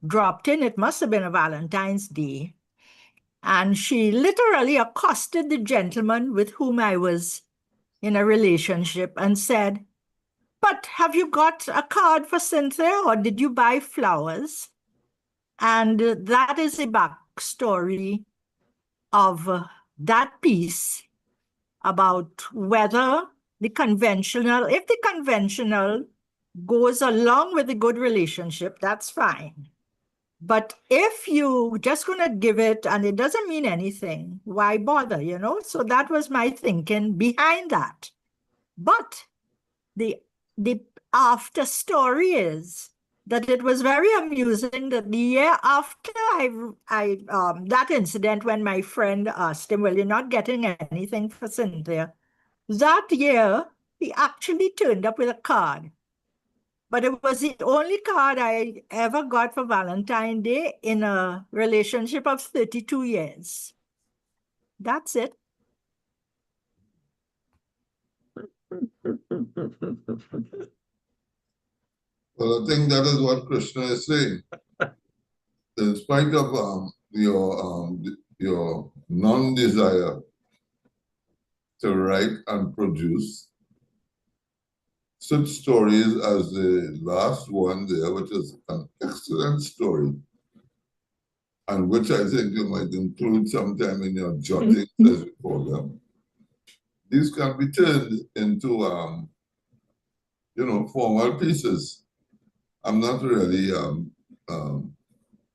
dropped in, it must have been a Valentine's Day, and she literally accosted the gentleman with whom I was in a relationship and said, "But have you got a card for Cynthia or did you buy flowers?" And that is the backstory of that piece about whether if the conventional goes along with a good relationship, that's fine. But if you just going to give it and it doesn't mean anything, why bother, So that was my thinking behind that. But the after story is that it was very amusing that the year after that incident when my friend asked him, "Well, you're not getting anything for Cynthia," that year he actually turned up with a card. But it was the only card I ever got for Valentine's Day in a relationship of 32 years. That's it. Well, I think that is what Krishna is saying. In spite of your non-desire to write and produce such stories as the last one there, which is an excellent story, and which I think you might include sometime in your jottings, as we call them. These can be turned into, formal pieces. I'm not really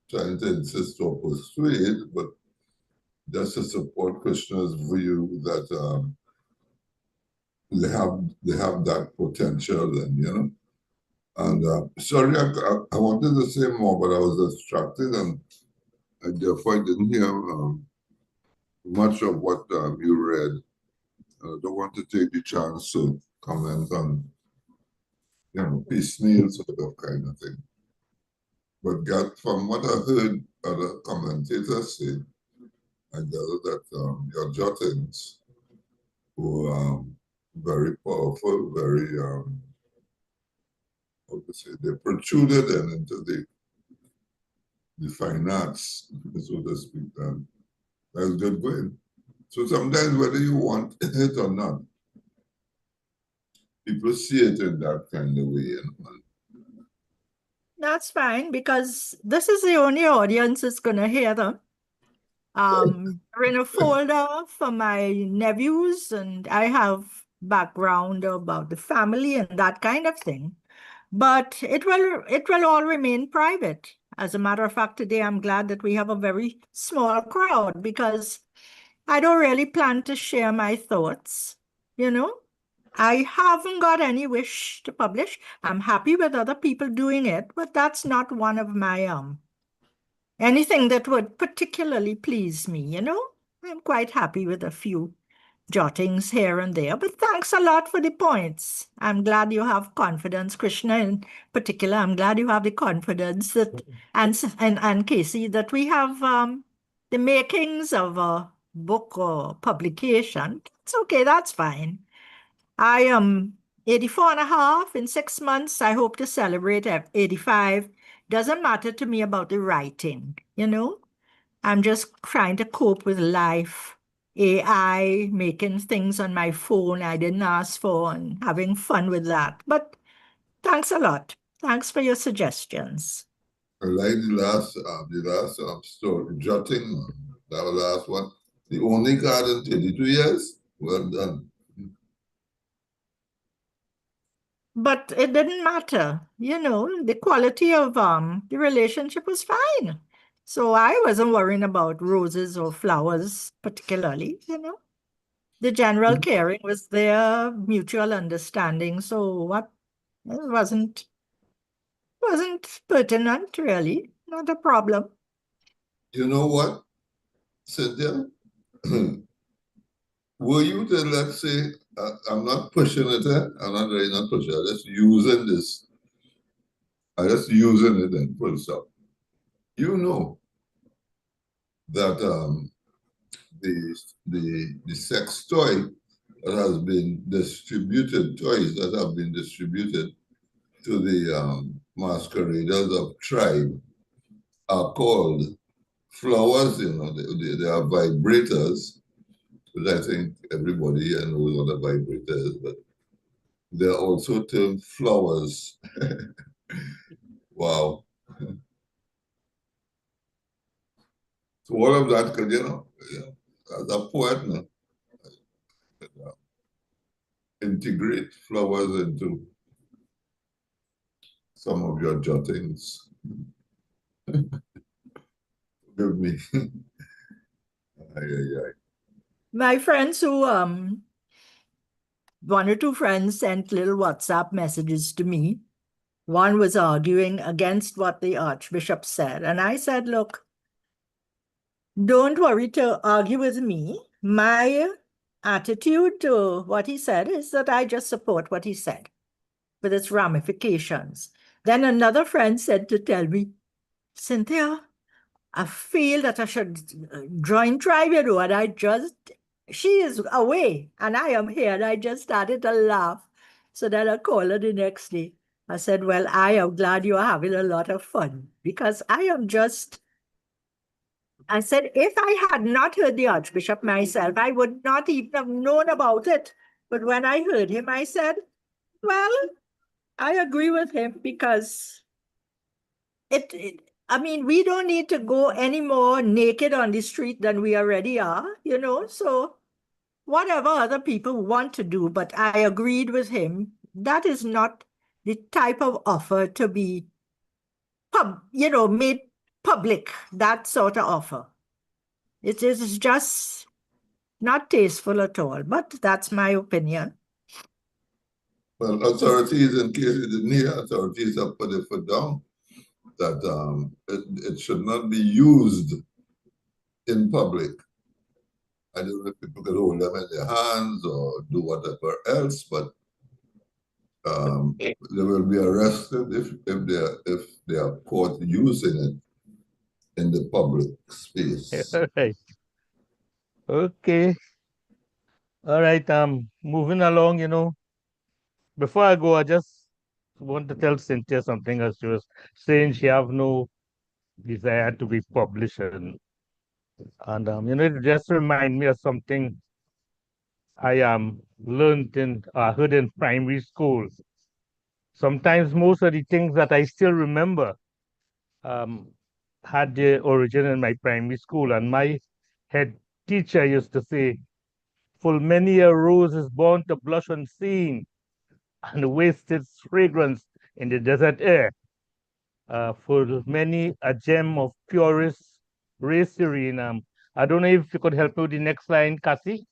trying to insist or persuade, but just to support Krishna's view that they have that potential, and And sorry, I wanted to say more, but I was distracted, and therefore I didn't hear much of what you read. I don't want to take the chance to comment on, piecemeal sort of kind of thing. But from what I heard other commentators say, I gather that your jottings were very powerful, very, how to say, they protruded and into the fine arts, so to speak. That's good going. So sometimes whether you want it or not, people see it in that kind of way. That's fine, because this is the only audience that's going to hear them. They're in a folder for my nephews, and I have background about the family and that kind of thing. But it will all remain private. As a matter of fact, today I'm glad that we have a very small crowd, because I don't really plan to share my thoughts, I haven't got any wish to publish. I'm happy with other people doing it, but that's not one of my anything that would particularly please me, I'm quite happy with a few jottings here and there, but thanks a lot for the points. I'm glad you have confidence, Krishna in particular. I'm glad you have the confidence that, and Casey, that we have the makings of a book or publication. It's okay, that's fine. I am 84 and a half. In 6 months, I hope to celebrate at 85. Doesn't matter to me about the writing, I'm just trying to cope with life. AI, making things on my phone I didn't ask for, and having fun with that. But thanks a lot. Thanks for your suggestions. I like the last story, jotting, that was the last one. The only card in 32 years? Well done. But it didn't matter, the quality of the relationship was fine. So I wasn't worrying about roses or flowers particularly. The general caring was there, mutual understanding. So what it wasn't pertinent really, not a problem. You know what, Cynthia? Were you to, let's say, I'm not pushing it, I'm not really not pushing it, I'm just using this. I'm just using it and full stop. You know that the sex toy that has been distributed, toys that have been distributed to the masqueraders of tribe are called flowers, they are vibrators, which I think everybody knows what a vibrator is, but they're also termed flowers. Wow. So all of that could, as a poet, integrate flowers into some of your jottings. Forgive me. Ay, ay, ay. My friends who one or two friends sent little WhatsApp messages to me. One was arguing against what the Archbishop said. And I said, look, don't worry to argue with me. My attitude to what he said is that I just support what he said with its ramifications. Then another friend said to tell me, Cynthia, I feel that I should join tribe, and she is away and I am here. And I just started to laugh. So then I called her the next day. I said, well, I am glad you're having a lot of fun because I said, if I had not heard the Archbishop myself, I would not even have known about it. But when I heard him, I said, well, I agree with him because I mean, we don't need to go any more naked on the street than we already are, so whatever other people want to do, but I agreed with him. That is not the type of offer to be made public, that sort of offer. It is just not tasteful at all, but that's my opinion. Well, authorities, in case you didn't hear, authorities have put their foot down that it should not be used in public. I don't know if people could hold them in their hands or do whatever else, but they will be arrested if they are caught using it in the public space. All right. Okay. All right. Moving along, before I go, I just want to tell Cynthia something as she was saying she have no desire to be published. And it just remind me of something I learned heard in primary school. Sometimes most of the things that I still remember um, had their origin in my primary school. And my head teacher used to say, full many a rose is born to blush unseen and waste its fragrance in the desert air. Full many a gem of purest ray serene. I don't know if you could help me with the next line, Cassie.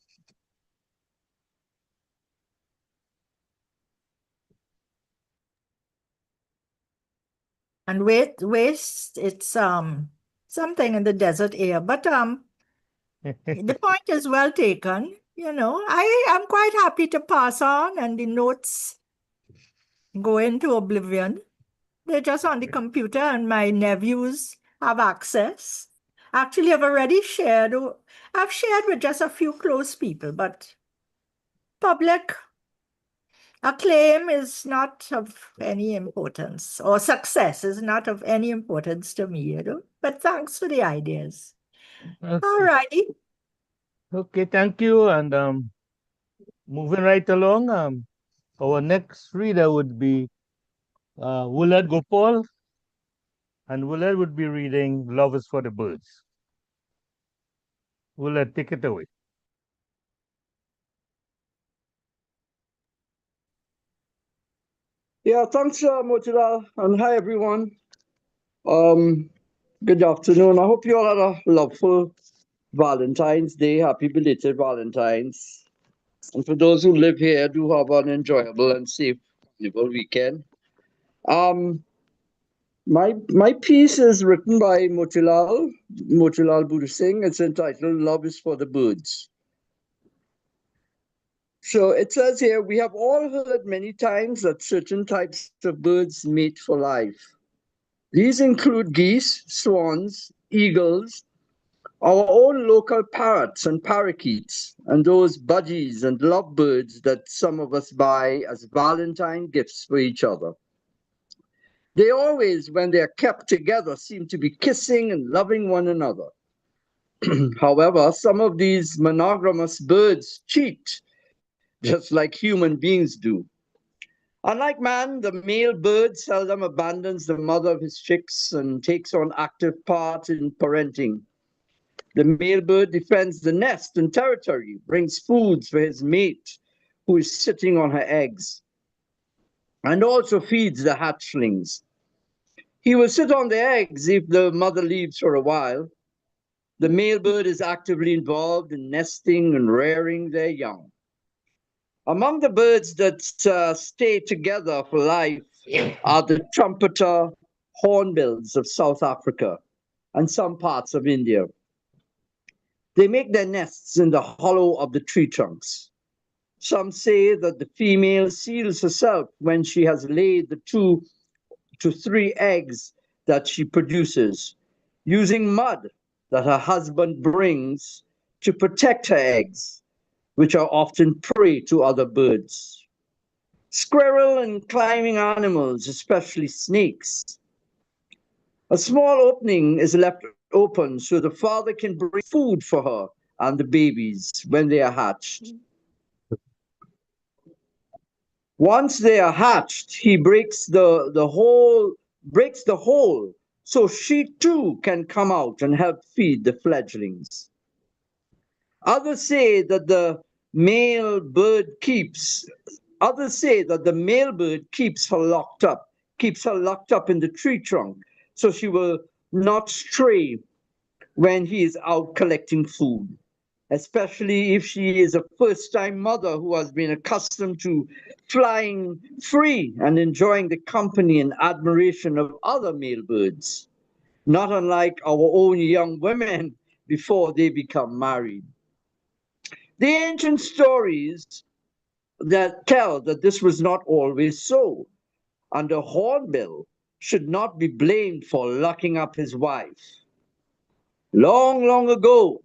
And waste, it's something in the desert air. But the point is well taken. I am quite happy to pass on and the notes go into oblivion. They're just on the computer and my nephews have access. Actually, I've shared with just a few close people, but public acclaim is not of any importance, or success is not of any importance to me, But thanks for the ideas. All righty. Okay, thank you. And moving right along, our next reader would be Willard Gopal, and Willard would be reading Love is for the Birds. Willard, take it away. Yeah, thanks, Motilal, and hi everyone. Um, Good afternoon. I hope you all had a lovely Valentine's Day. Happy belated Valentine's. And for those who live here, do have an enjoyable and safe carnival weekend. Um, my piece is written by Motilal Buddha Singh. It's entitled "Love is for the Birds." So it says here, we have all heard many times that certain types of birds mate for life. These include geese, swans, eagles, our own local parrots and parakeets, and those budgies and lovebirds that some of us buy as Valentine gifts for each other. They always, when they are kept together, seem to be kissing and loving one another. However, some of these monogamous birds cheat, just like human beings do. Unlike man, the male bird seldom abandons the mother of his chicks and takes on active part in parenting. The male bird defends the nest and territory, brings foods for his mate, who is sitting on her eggs, and also feeds the hatchlings. He will sit on the eggs if the mother leaves for a while. The male bird is actively involved in nesting and rearing their young. Among the birds that stay together for life are the trumpeter hornbills of South Africa and some parts of India. They make their nests in the hollow of the tree trunks. Some say that the female seals herself when she has laid the 2 to 3 eggs that she produces, using mud that her husband brings to protect her eggs, which are often prey to other birds. Squirrel and climbing animals, especially snakes. A small opening is left open so the father can bring food for her and the babies when they are hatched. Once they are hatched, he breaks the hole so she too can come out and help feed the fledglings. Others say that the male bird keeps Others say that the male bird keeps her locked up in the tree trunk so she will not stray when he is out collecting food, especially if she is a first time mother who has been accustomed to flying free and enjoying the company and admiration of other male birds, not unlike our own young women before they become married. The ancient stories that tell that this was not always so, and a hornbill should not be blamed for locking up his wife. Long, long ago,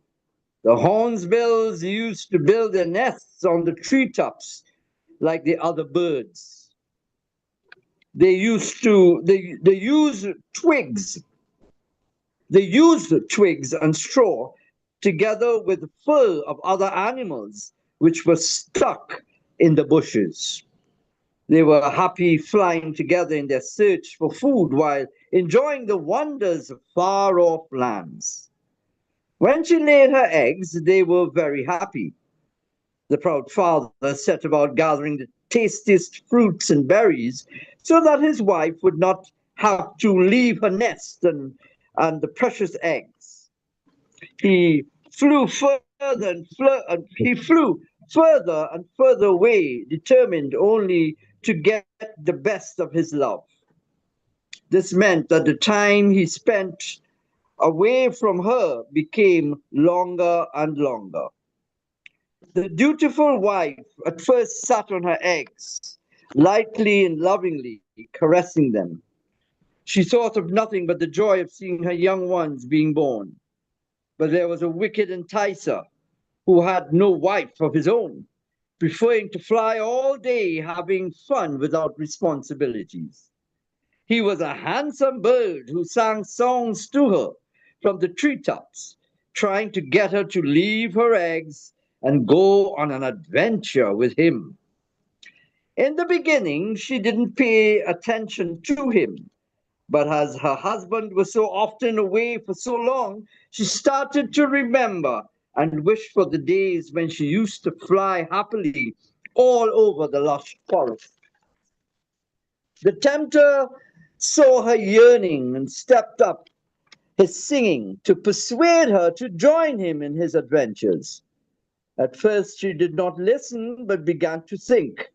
the hornbills used to build their nests on the treetops like the other birds. They used twigs and straw together with fur of other animals which were stuck in the bushes. They were happy flying together in their search for food while enjoying the wonders of far off lands. When she laid her eggs, they were very happy. The proud father set about gathering the tastiest fruits and berries so that his wife would not have to leave her nest and the precious eggs. He flew further and further away, determined only to get the best of his love. This meant that the time he spent away from her became longer and longer. The dutiful wife at first sat on her eggs, lightly and lovingly caressing them. She thought of nothing but the joy of seeing her young ones being born. But there was a wicked enticer who had no wife of his own, preferring to fly all day having fun without responsibilities. He was a handsome bird who sang songs to her from the treetops, trying to get her to leave her eggs and go on an adventure with him. In the beginning, she didn't pay attention to him, but as her husband was so often away for so long, she started to remember and wished for the days when she used to fly happily all over the lush forest. The tempter saw her yearning and stepped up, his singing, to persuade her to join him in his adventures. At first she did not listen, but began to think,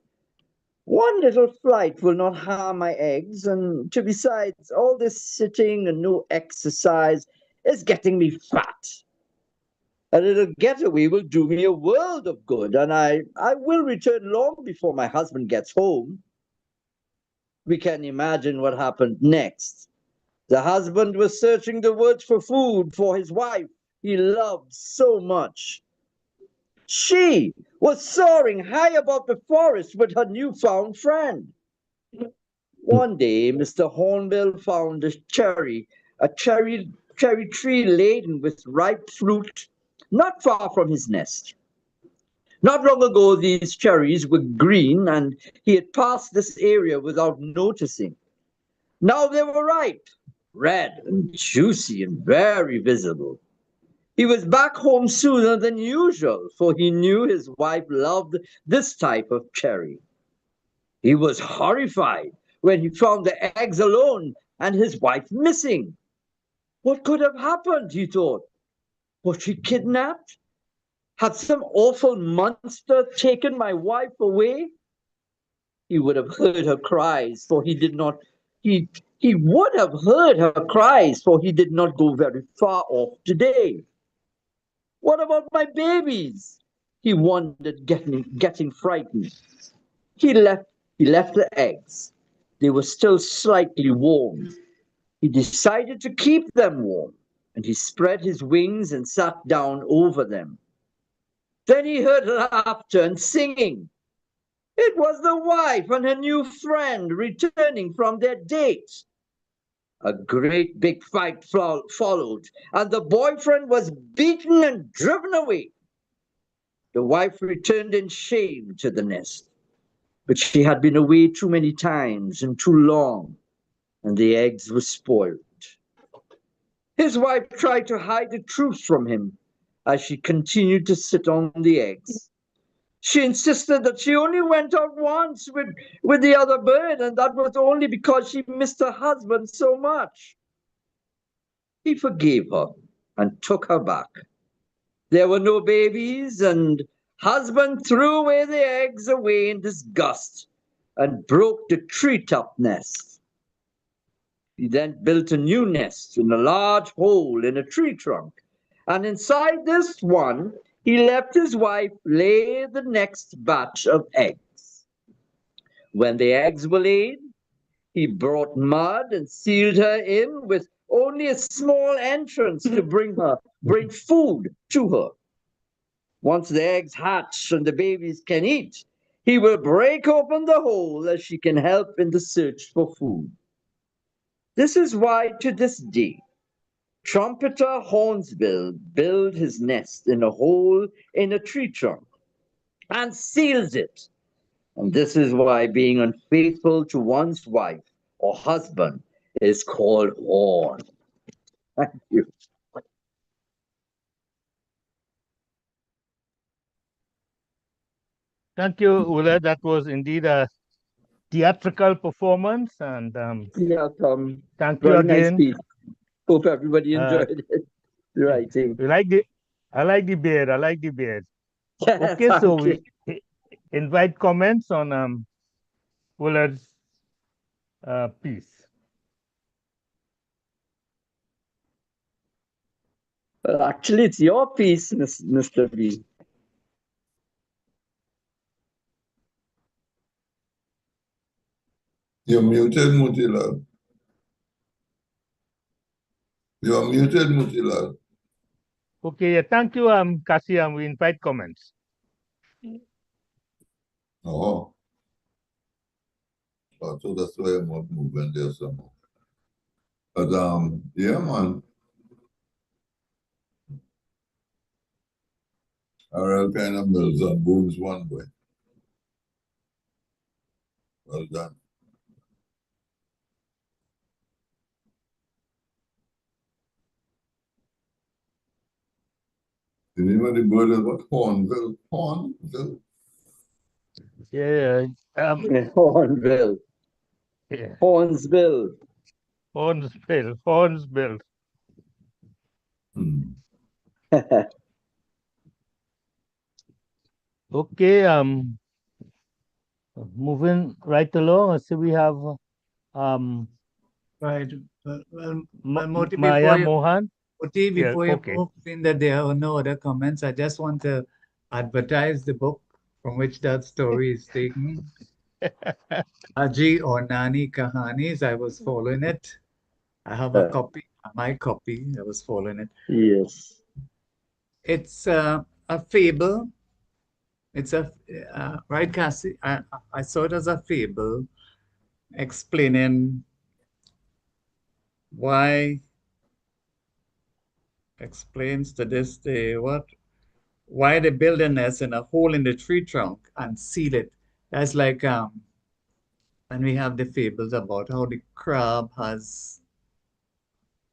one little flight will not harm my eggs, and besides, all this sitting and no exercise is getting me fat. A little getaway will do me a world of good, and I will return long before my husband gets home. We can imagine what happened next. The husband was searching the woods for food for his wife he loved so much. She was soaring high above the forest with her newfound friend. One day, Mr. Hornbill found a cherry tree laden with ripe fruit not far from his nest. Not long ago, these cherries were green, and he had passed this area without noticing. Now they were ripe, red and juicy and very visible. He was back home sooner than usual, for he knew his wife loved this type of cherry. He was horrified when he found the eggs alone and his wife missing. What could have happened, he thought. Was she kidnapped? Had some awful monster taken my wife away? He would have heard her cries, for he did not he he would have heard her cries, for he did not go very far off today. What about my babies? He wondered, getting frightened. He left he left the eggs. They were still slightly warm. He decided to keep them warm, and he spread his wings and sat down over them. Then he heard laughter and singing. It was the wife and her new friend returning from their date. A great big fight followed, and the boyfriend was beaten and driven away. The wife returned in shame to the nest, but she had been away too many times and too long, and the eggs were spoiled. His wife tried to hide the truth from him as she continued to sit on the eggs. She insisted that she only went out once with the other bird, and that was only because she missed her husband so much. He forgave her and took her back. There were no babies, and husband threw away the eggs away in disgust and broke the treetop nest. He then built a new nest in a large hole in a tree trunk, and inside this one he left his wife lay the next batch of eggs. When the eggs were laid, he brought mud and sealed her in with only a small entrance to bring food to her. Once the eggs hatch and the babies can eat, he will break open the hole as she can help in the search for food. This is why to this day, Trumpeter Hornsbill builds his nest in a hole in a tree trunk and seals it. And this is why being unfaithful to one's wife or husband is called horn. Thank you. Thank you, Ule. That was indeed a theatrical performance, and Yeah, thank you very nice again. piece. Hope everybody Uh, enjoyed it. The writing. we like the, I like the beard. I like the beard. Yeah, Okay, so thank you. we invite comments on Willard's piece. Well, actually, it's your piece, Mr. B. You're muted, Mutilal. You're muted, Mutilal. Okay, yeah, thank you, Cassie. We invite comments. Oh, so that's why I'm not moving there somehow. But yeah, man. Ariel kind of builds and booms one way. Well done. The name of the bird is what? Hornbill. Hornbill. Yeah, Hornbill. yeah. Hornsbill. Hornsbill, Hornsbill. Hmm. Okay, moving right along. I see we have um Right. Moti, Maya Mohan. Yeah, before you okay. move in that there are no other comments, I just want to advertise the book from which that story is taken. Aji or Nani Kahanis. I was following it. I have a copy, my copy. I was following it. Yes. It's a fable. It's a right, Cassie. I saw it as a fable explaining why explains to this day why they build a nest in a hole in the tree trunk and seal it. That's like and we have the fables about how the crab has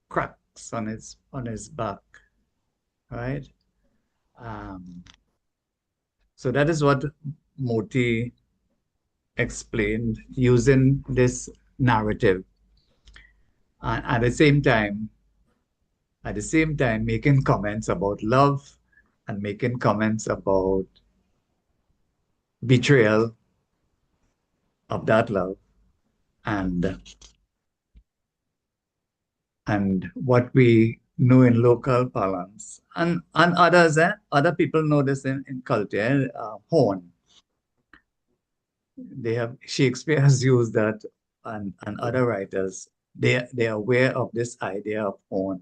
cracks on his back, right? Um, so that is what Moti explained using this narrative, and at the same time, making comments about love and making comments about betrayal of that love and what we know in local parlance and others other people know this in culture horn. They have Shakespeare has used that and other writers they are aware of this idea of horn.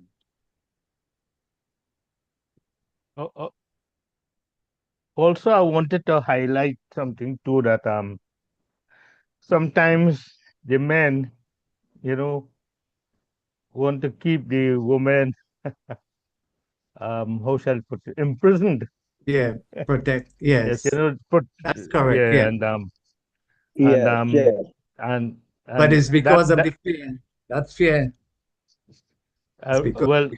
Also, I wanted to highlight something too that sometimes the men, you know, want to keep the woman how shall I put it, imprisoned. Yeah, protect. Yes, Yes, put that's correct. yeah, Yeah, and Yes, yes. and but and it's because of the fear. That's fear. It's because well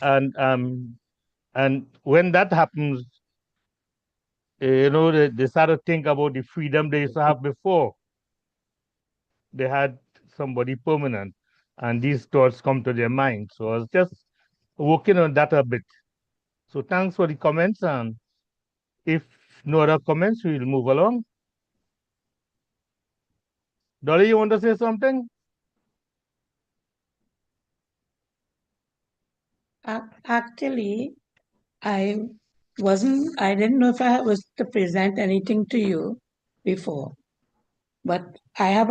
and when that happens, they start to think about the freedom they used to have before they had somebody permanent, and these thoughts come to their mind. So I was just working on that a bit. So thanks for the comments, and if no other comments, we'll move along. Dolly, you want to say something? Actually, I didn't know if I was to present anything to you before, but I have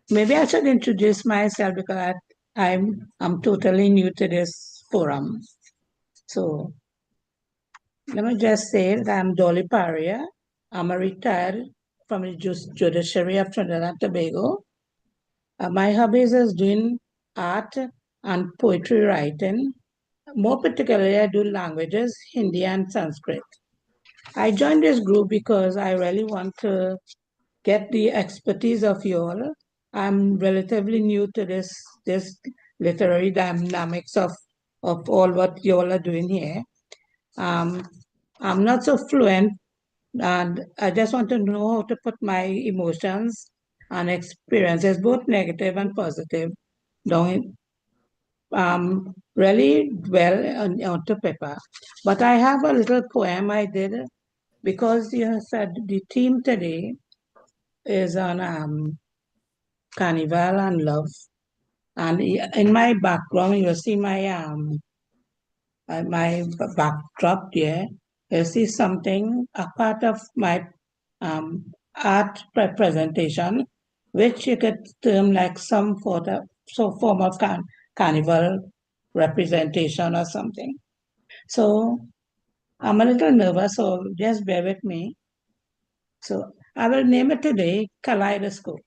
maybe I should introduce myself because I'm totally new to this forum. So let me just say that I'm Dolly Paria. I'm a retired from the judiciary of Trinidad and Tobago. My hobbies is doing art and poetry writing. More particularly, I do languages, Hindi and Sanskrit. I joined this group because I really want to get the expertise of you all. I'm relatively new to this literary dynamics of all what you all are doing here. I'm not so fluent, and I just want to know how to put my emotions and experiences, both negative and positive, down really well onto paper. But I have a little poem I did because you said the theme today is on carnival and love. And in my background, you see my backdrop there. You see something, a part of my art presentation, which you could term like some form of carnival representation or something. So I'm a little nervous, so just bear with me. So I will name it today Kaleidoscope.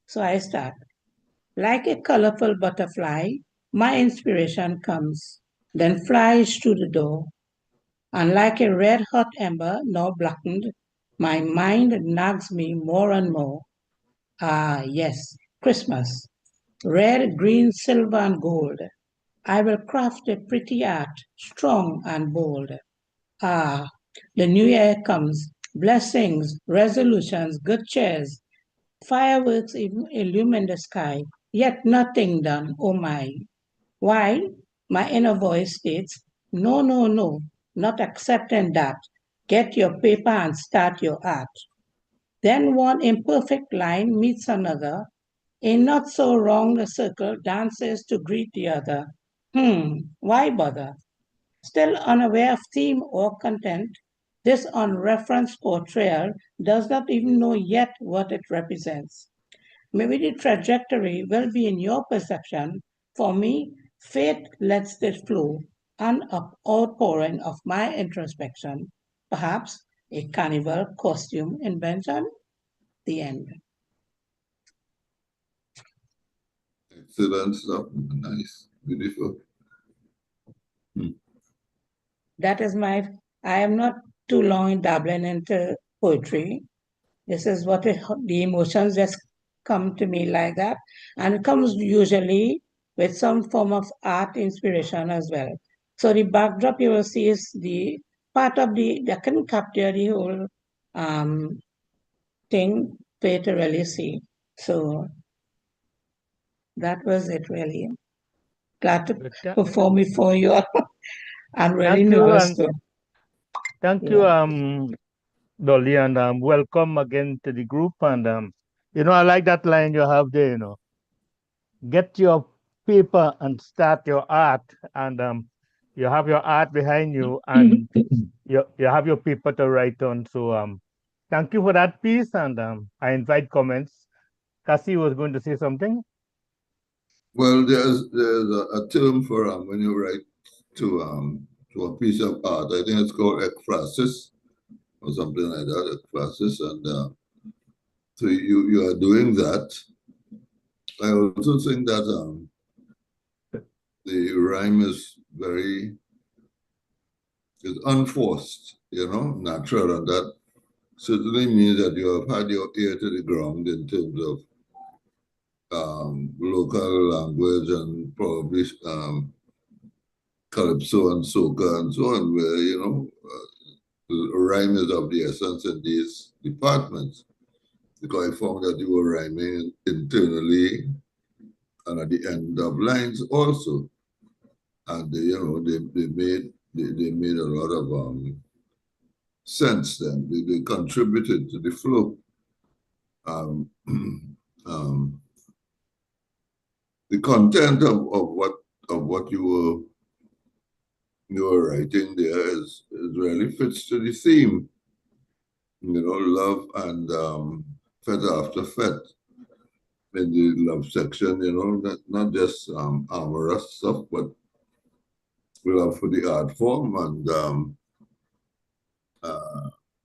So I start. Like a colorful butterfly, my inspiration comes, then flies through the door. And like a red hot ember, now blackened, my mind nags me more and more. Ah, yes, Christmas. Red, green, silver, and gold. I will craft a pretty art, strong and bold. Ah, the new year comes. Blessings, resolutions, good cheers, fireworks illumine the sky, yet nothing done, oh my. Why? My inner voice states, no, no, no, not accepting that. Get your paper and start your art. Then one imperfect line meets another. A not so wrong circle dances to greet the other. Why bother? Still unaware of theme or content, this unreferenced portrayal does not even know yet what it represents. Maybe the trajectory will be in your perception. For me, fate lets it flow, an outpouring of my introspection, perhaps a carnival costume invention. The end. Excellent stuff. Nice. Beautiful. That is I am not too long in dabbling into poetry. This is the emotions just come to me like that. And it comes usually with some form of art inspiration as well. So the backdrop you will see is the part of that can capture the whole thing for you to really see. So that was it really. Glad to perform before you all. I'm really Thank you, nervous and too. thank Yeah. you, Dolly, and welcome again to the group. And I like that line you have there. Get your paper and start your art, and you have your art behind you, and you have your paper to write on. So thank you for that piece, and I invite comments. Cassie was going to say something. Well, there's a term for when you write to a piece of art. I think it's called ekphrasis or something like that. Ekphrasis, and so you are doing that. I also think that the rhyme is unforced, natural, and that certainly means that you have had your ear to the ground in terms of local language and probably calypso and soca and so on, where rhyme is of the essence in these departments. Because I found that you were rhyming internally and at the end of lines also, and they made a lot of sense. Then they contributed to the flow. The content of what you were writing there is really fits to the theme. Love and fet after fet in the love section. Not just amorous stuff, but love for the art form and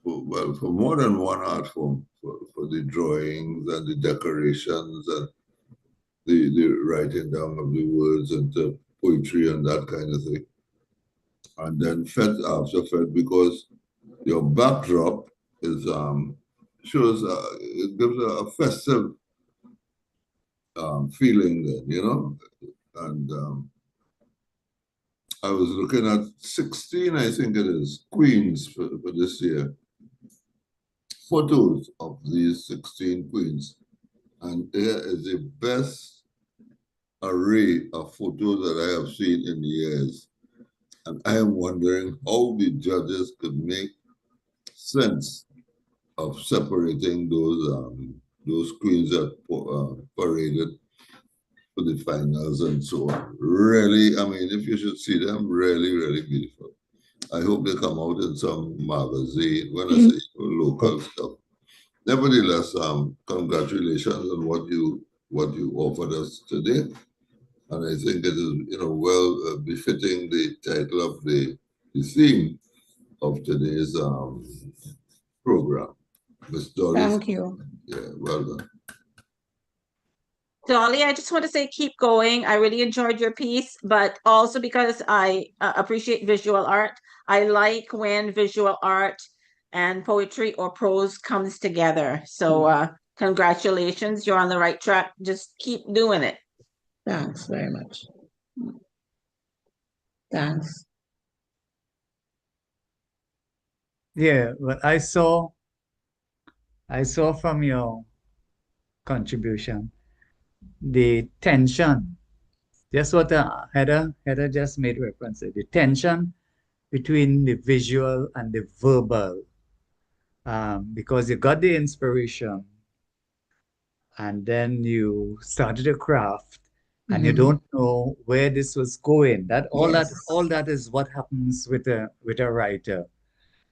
for more than one art form, for the drawings and the decorations and the writing down of the words into poetry and that kind of thing. And then fet after fet, because your backdrop is shows it gives a festive feeling then, and I was looking at 16, I think it is, queens for this year. Photos of these 16 queens. And here is the best array of photos that I have seen in years. And I am wondering how the judges could make sense of separating those queens that paraded for the finals and so on. Really, I mean, if you should see them, really, really beautiful. I hope they come out in some magazine when I say local stuff. Nevertheless, congratulations on what you offered us today, and I think it is well befitting the title of the theme of today's program. Ms. Dolly. Thank you. Yeah, well done. Dolly, I just want to say keep going. I really enjoyed your piece, but also because I appreciate visual art. I like when visual art and poetry or prose comes together. So congratulations, you're on the right track. Just keep doing it. Thanks very much. Thanks. Yeah, but I saw from your contribution the tension. Just what Heather just made reference to, the tension between the visual and the verbal. Because you got the inspiration and then you started a craft and you Mhm. don't know where this was going. That all that Yes. all that is what happens with a writer.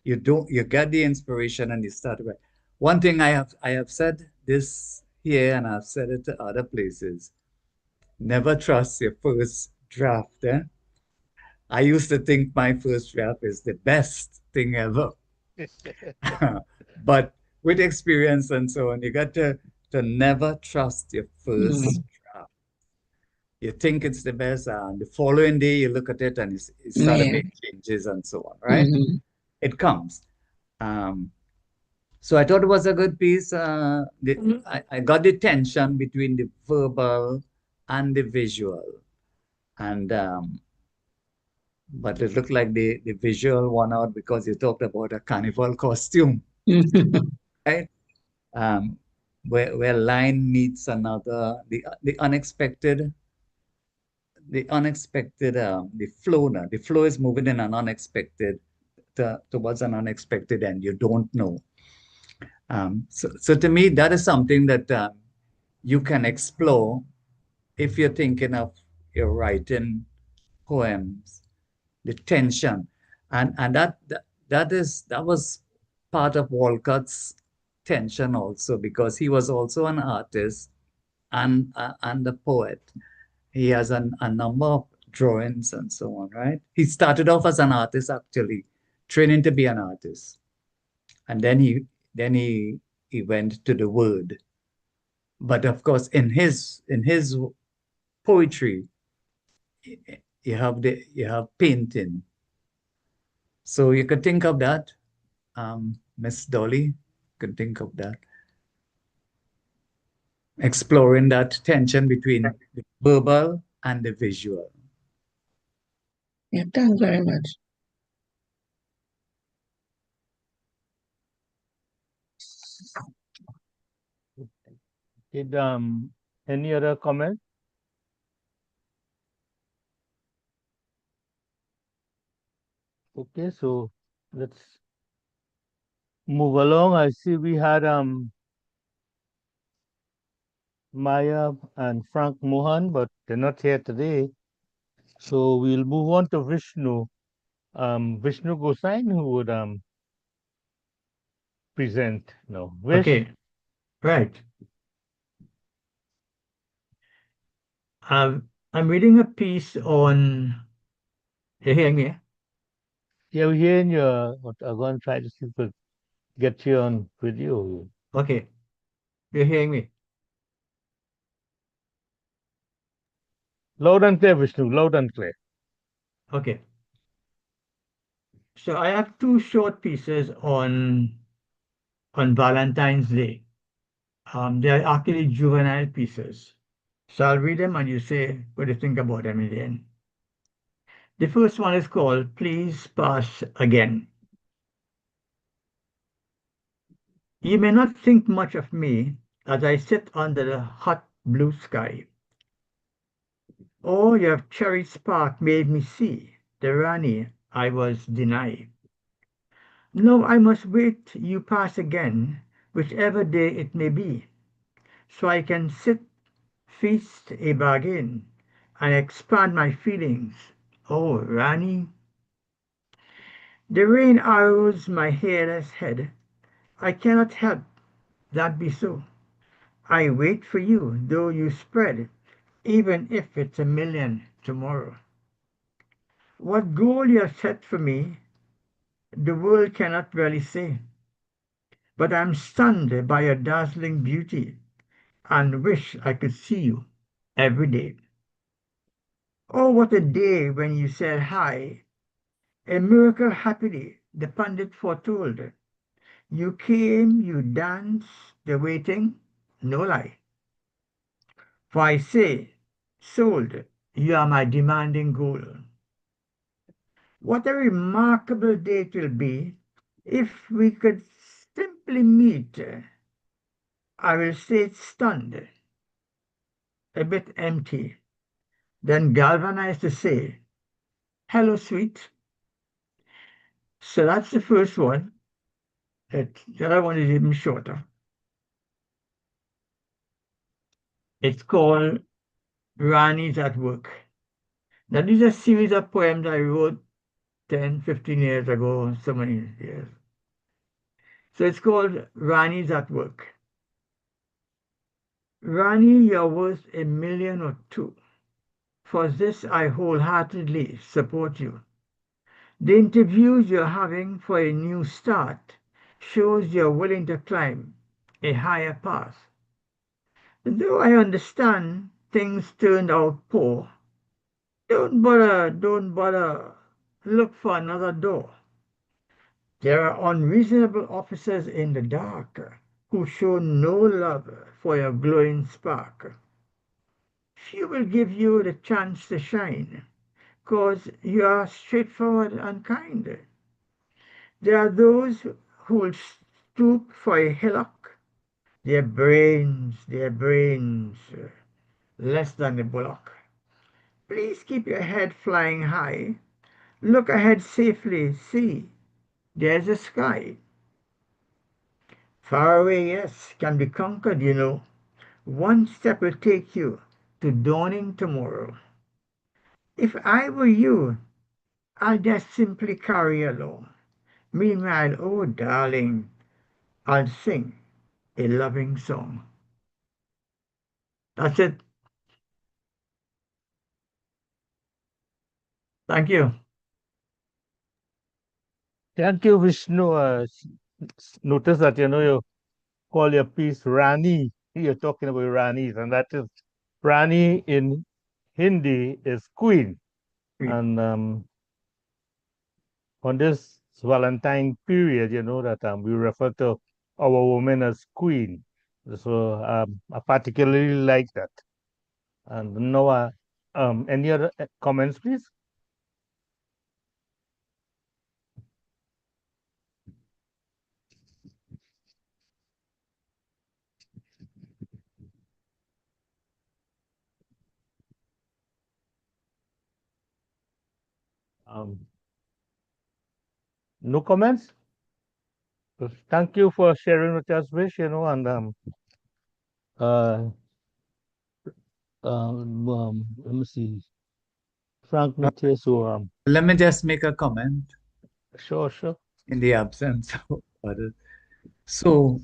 You get the inspiration and you start to write. One thing I have said this here and I've said it to other places. Never trust your first draft. I used to think my first draft is the best thing ever. But with experience and so on, you got to never trust your first Mhm. draft. You think it's the best, and the following day you look at it and you start to Yeah. make changes and so on, right? Mhm. It comes. Um, so I thought it was a good piece. I got the tension between the verbal and the visual, and but it looked like the visual won out because you talked about a carnival costume, right? Um, where line meets another, the flow now. The flow is moving in an unexpected towards an unexpected end. You don't know. So to me, that is something that you can explore if you're thinking of your writing poems, the tension, and that was part of Walcott's tension also because he was also an artist and a poet. He has a number of drawings and so on, right? He started off as an artist actually, training to be an artist, and then he went to the word. But of course, in his poetry, you have painting. So you could think of that, Miss Dolly. Could think of that, exploring that tension between the verbal and the visual. Yeah, thanks very much. Did any other comment? Okay, so let's move along. I see we had Maya and Frank Mohan, but they're not here today. So we'll move on to Vishnu. Vishnu Gosain, who would present. No, Vish. Okay, right. I'm reading a piece on. You hearing me? Yeah, we're hearing you. I'm going to try to see if we get you on video. Okay, you're hearing me. Loud and clear, Vishnu. Loud and clear. Okay. So I have two short pieces on Valentine's Day. They're actually juvenile pieces. So I'll read them and you say what you think about them in the end. The first one is called Please Pass Again. You may not think much of me as I sit under the hot blue sky. All your cherry spark made me see the Rani I was denied. Now I must wait you pass again, whichever day it may be, so I can sit, feast a bargain, and expand my feelings. Oh, Rani, the rain arrows my hairless head. I cannot help that be so. I wait for you, though you spread, even if it's a million tomorrow. What goal you have set for me, the world cannot really say, but I'm stunned by your dazzling beauty and wish I could see you every day. Oh, what a day when you said hi, a miracle happily, the pundit foretold. You came, you danced, the waiting, no lie. For I say, sold, you are my demanding goal. What a remarkable day it will be If we could simply meet, I will say stunned, a bit empty, then galvanized to say, hello, sweet. So that's the first one. The other one is even shorter. It's called Rani's at Work. Now, these are a series of poems I wrote 10, 15 years ago, so many years. So it's called Rani's at Work. Rani, you're worth a million or two. For this, I wholeheartedly support you. The interviews you're having for a new start shows you're willing to climb a higher path. Though I understand things turned out poor, don't bother, look for another door. There are unreasonable officers in the dark who show no love for your glowing spark. Few will give you the chance to shine, 'cause you are straightforward and kind. There are those who will stoop for a hillock, their brains, less than a bullock. Please keep your head flying high. Look ahead safely. See, there's a sky. Far away, yes, can be conquered, you know. One step will take you to dawning tomorrow. If I were you, I'd just simply carry along. Meanwhile, oh darling, I'll sing a loving song. That's it. Thank you. Thank you, Vishnu. Notice that, you call your piece Rani. You're talking about Ranis, and that is Rani in Hindi is queen. And on this Valentine period, that we refer to our woman as queen. So I particularly like that. And Noah, any other comments, please? No comments? So thank you for sharing with us, Vish, and uh, let me see. Frank not here, so Let me just make a comment sure. in the absence of others. So,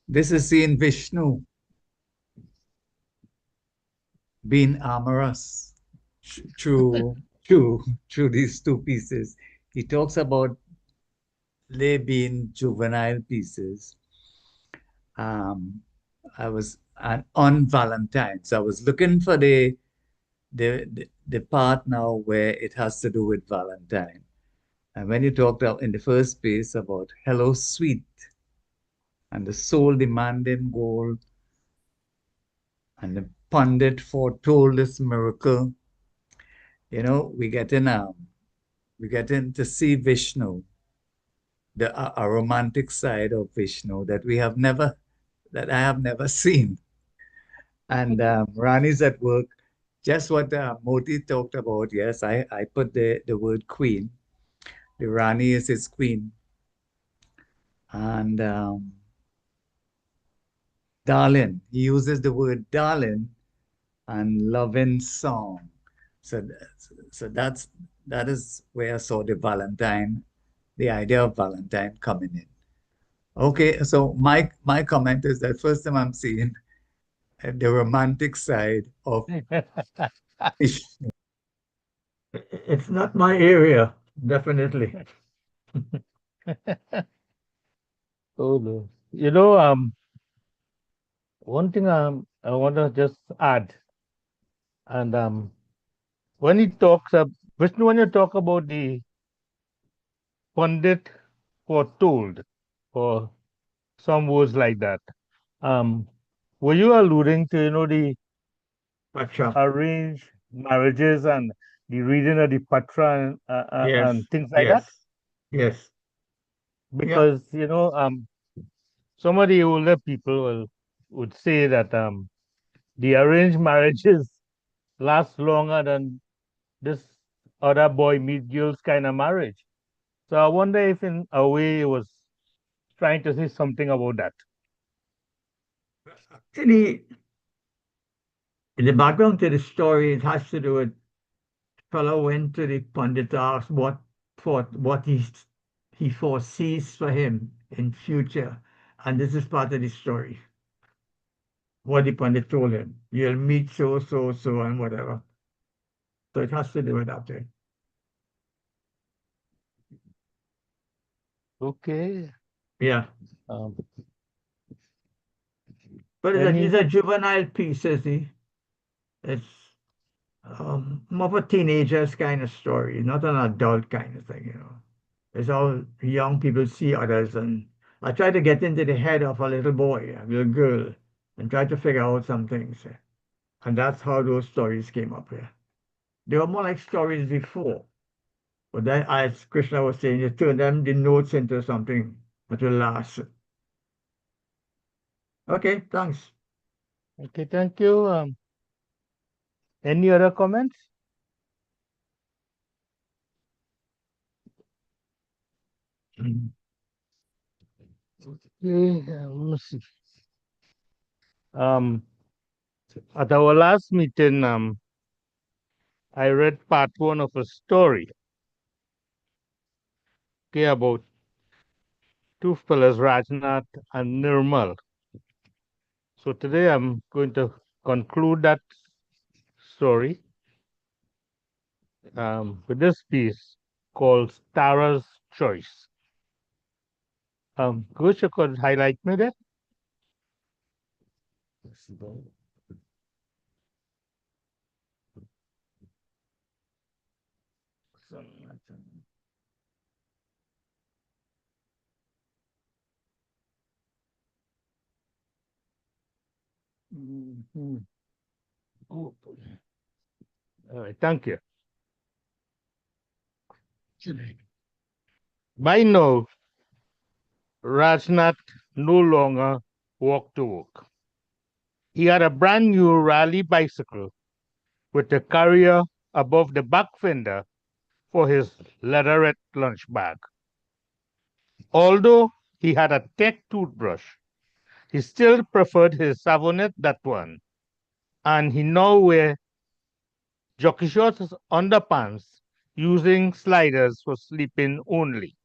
this is seeing Vishnu being amorous through these two pieces. He talks about they being juvenile pieces. I was on Valentine's. I was looking for the part now where it has to do with Valentine. And when you talked in the first piece about Hello Sweet and the soul demanding goal and the pundit foretold this miracle, we get in to see Vishnu, a romantic side of Vishnu that I have never seen. And Rani's at Work, just what Moti talked about. Yes, I put the word queen. The Rani is his queen. And darling, he uses the word darling and loving song. So that is where I saw the idea of Valentine coming in. Okay, so my comment is that first time I'm seeing the romantic side of Vishnu. It's not my area, definitely. Oh no. One thing I want to just add, and when he talks Vishnu, when you talk about the pundit foretold, or some words like that, um, were you alluding to the Pacha. arranged marriages and the reading of the patra and Yes, things like that? yes, yes. because some of the older people would say that the arranged marriages last longer than this other boy meet girls kind of marriage. So I wonder if in a way he was trying to say something about that. Actually, in the background to the story, it has to do with fellow went to the pundit, asked what he foresees for him in future, and this is part of the story. What the pundit told him, you'll meet so and whatever. So it has to do with that thing. Okay. Yeah, Um, but any it's a juvenile piece, you see. It's more of a teenager's kind of story, not an adult kind of thing. It's all young people see others, and I try to get into the head of a little boy, a little girl, and try to figure out some things. And that's how those stories came up here. They were more like stories before, but then, as Krishna was saying, you turn them, the notes, into something that will last. Okay, thanks. Okay, thank you. Any other comments? Okay, let me see. Um, at our last meeting, I read part one of a story, okay, about two fellas, Rajnath and Nirmal. So today I'm going to conclude that story with this piece called Tara's Choice. Coach, you could highlight me there? Mhm. Oh, all right, thank you. By now, Rajnath no longer walked to work. He had a brand new rally bicycle with a carrier above the back fender for his leatherette lunch bag. Although he had a tech toothbrush, he still preferred his Savonette that one, and he now wear jockey shorts as underpants using sliders for sleeping only.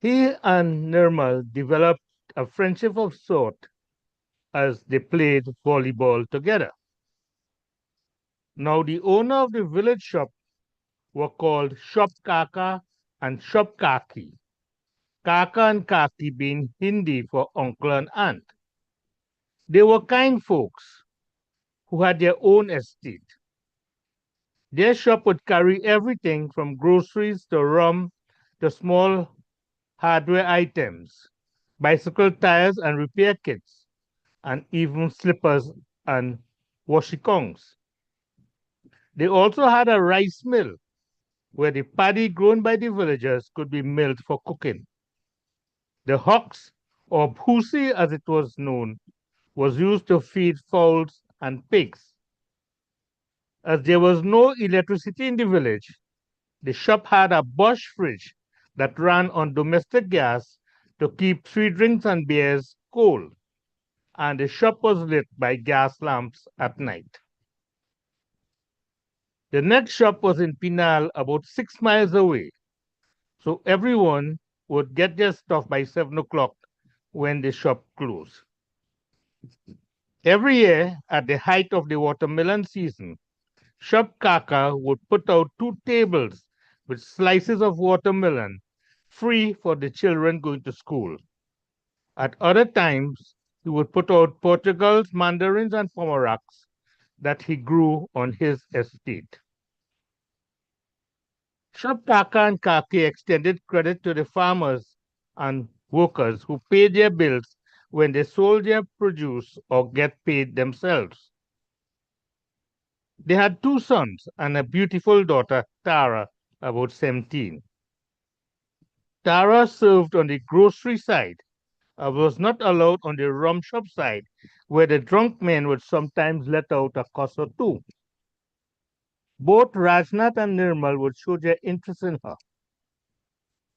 He and Nirmal developed a friendship of sort as they played volleyball together. Now the owner of the village shop were called Shop Kaka and Shop Kaki. Kaka and Kaki being Hindi for uncle and aunt. They were kind folks who had their own estate. Their shop would carry everything from groceries to rum to small hardware items, bicycle tires and repair kits, and even slippers and washikongs. They also had a rice mill where the paddy grown by the villagers could be milled for cooking. The hocks, or pusi as it was known, was used to feed fowls and pigs. As there was no electricity in the village, the shop had a Bosch fridge that ran on domestic gas to keep sweet drinks and beers cold, and the shop was lit by gas lamps at night. The next shop was in Pinal, about 6 miles away, so everyone would get their stuff by 7 o'clock when the shop closed. Every year, at the height of the watermelon season, Shop Kaka would put out 2 tables with slices of watermelon free for the children going to school. At other times, he would put out Portugals, mandarins, and pomerancs that he grew on his estate. Shop Kaka and Kaki extended credit to the farmers and workers who paid their bills when they sold their produce or get paid themselves. They had 2 sons and a beautiful daughter, Tara, about 17. Tara served on the grocery side and was not allowed on the rum shop side, where the drunk men would sometimes let out a cuss or two. Both Rajnath and Nirmal would show their interest in her.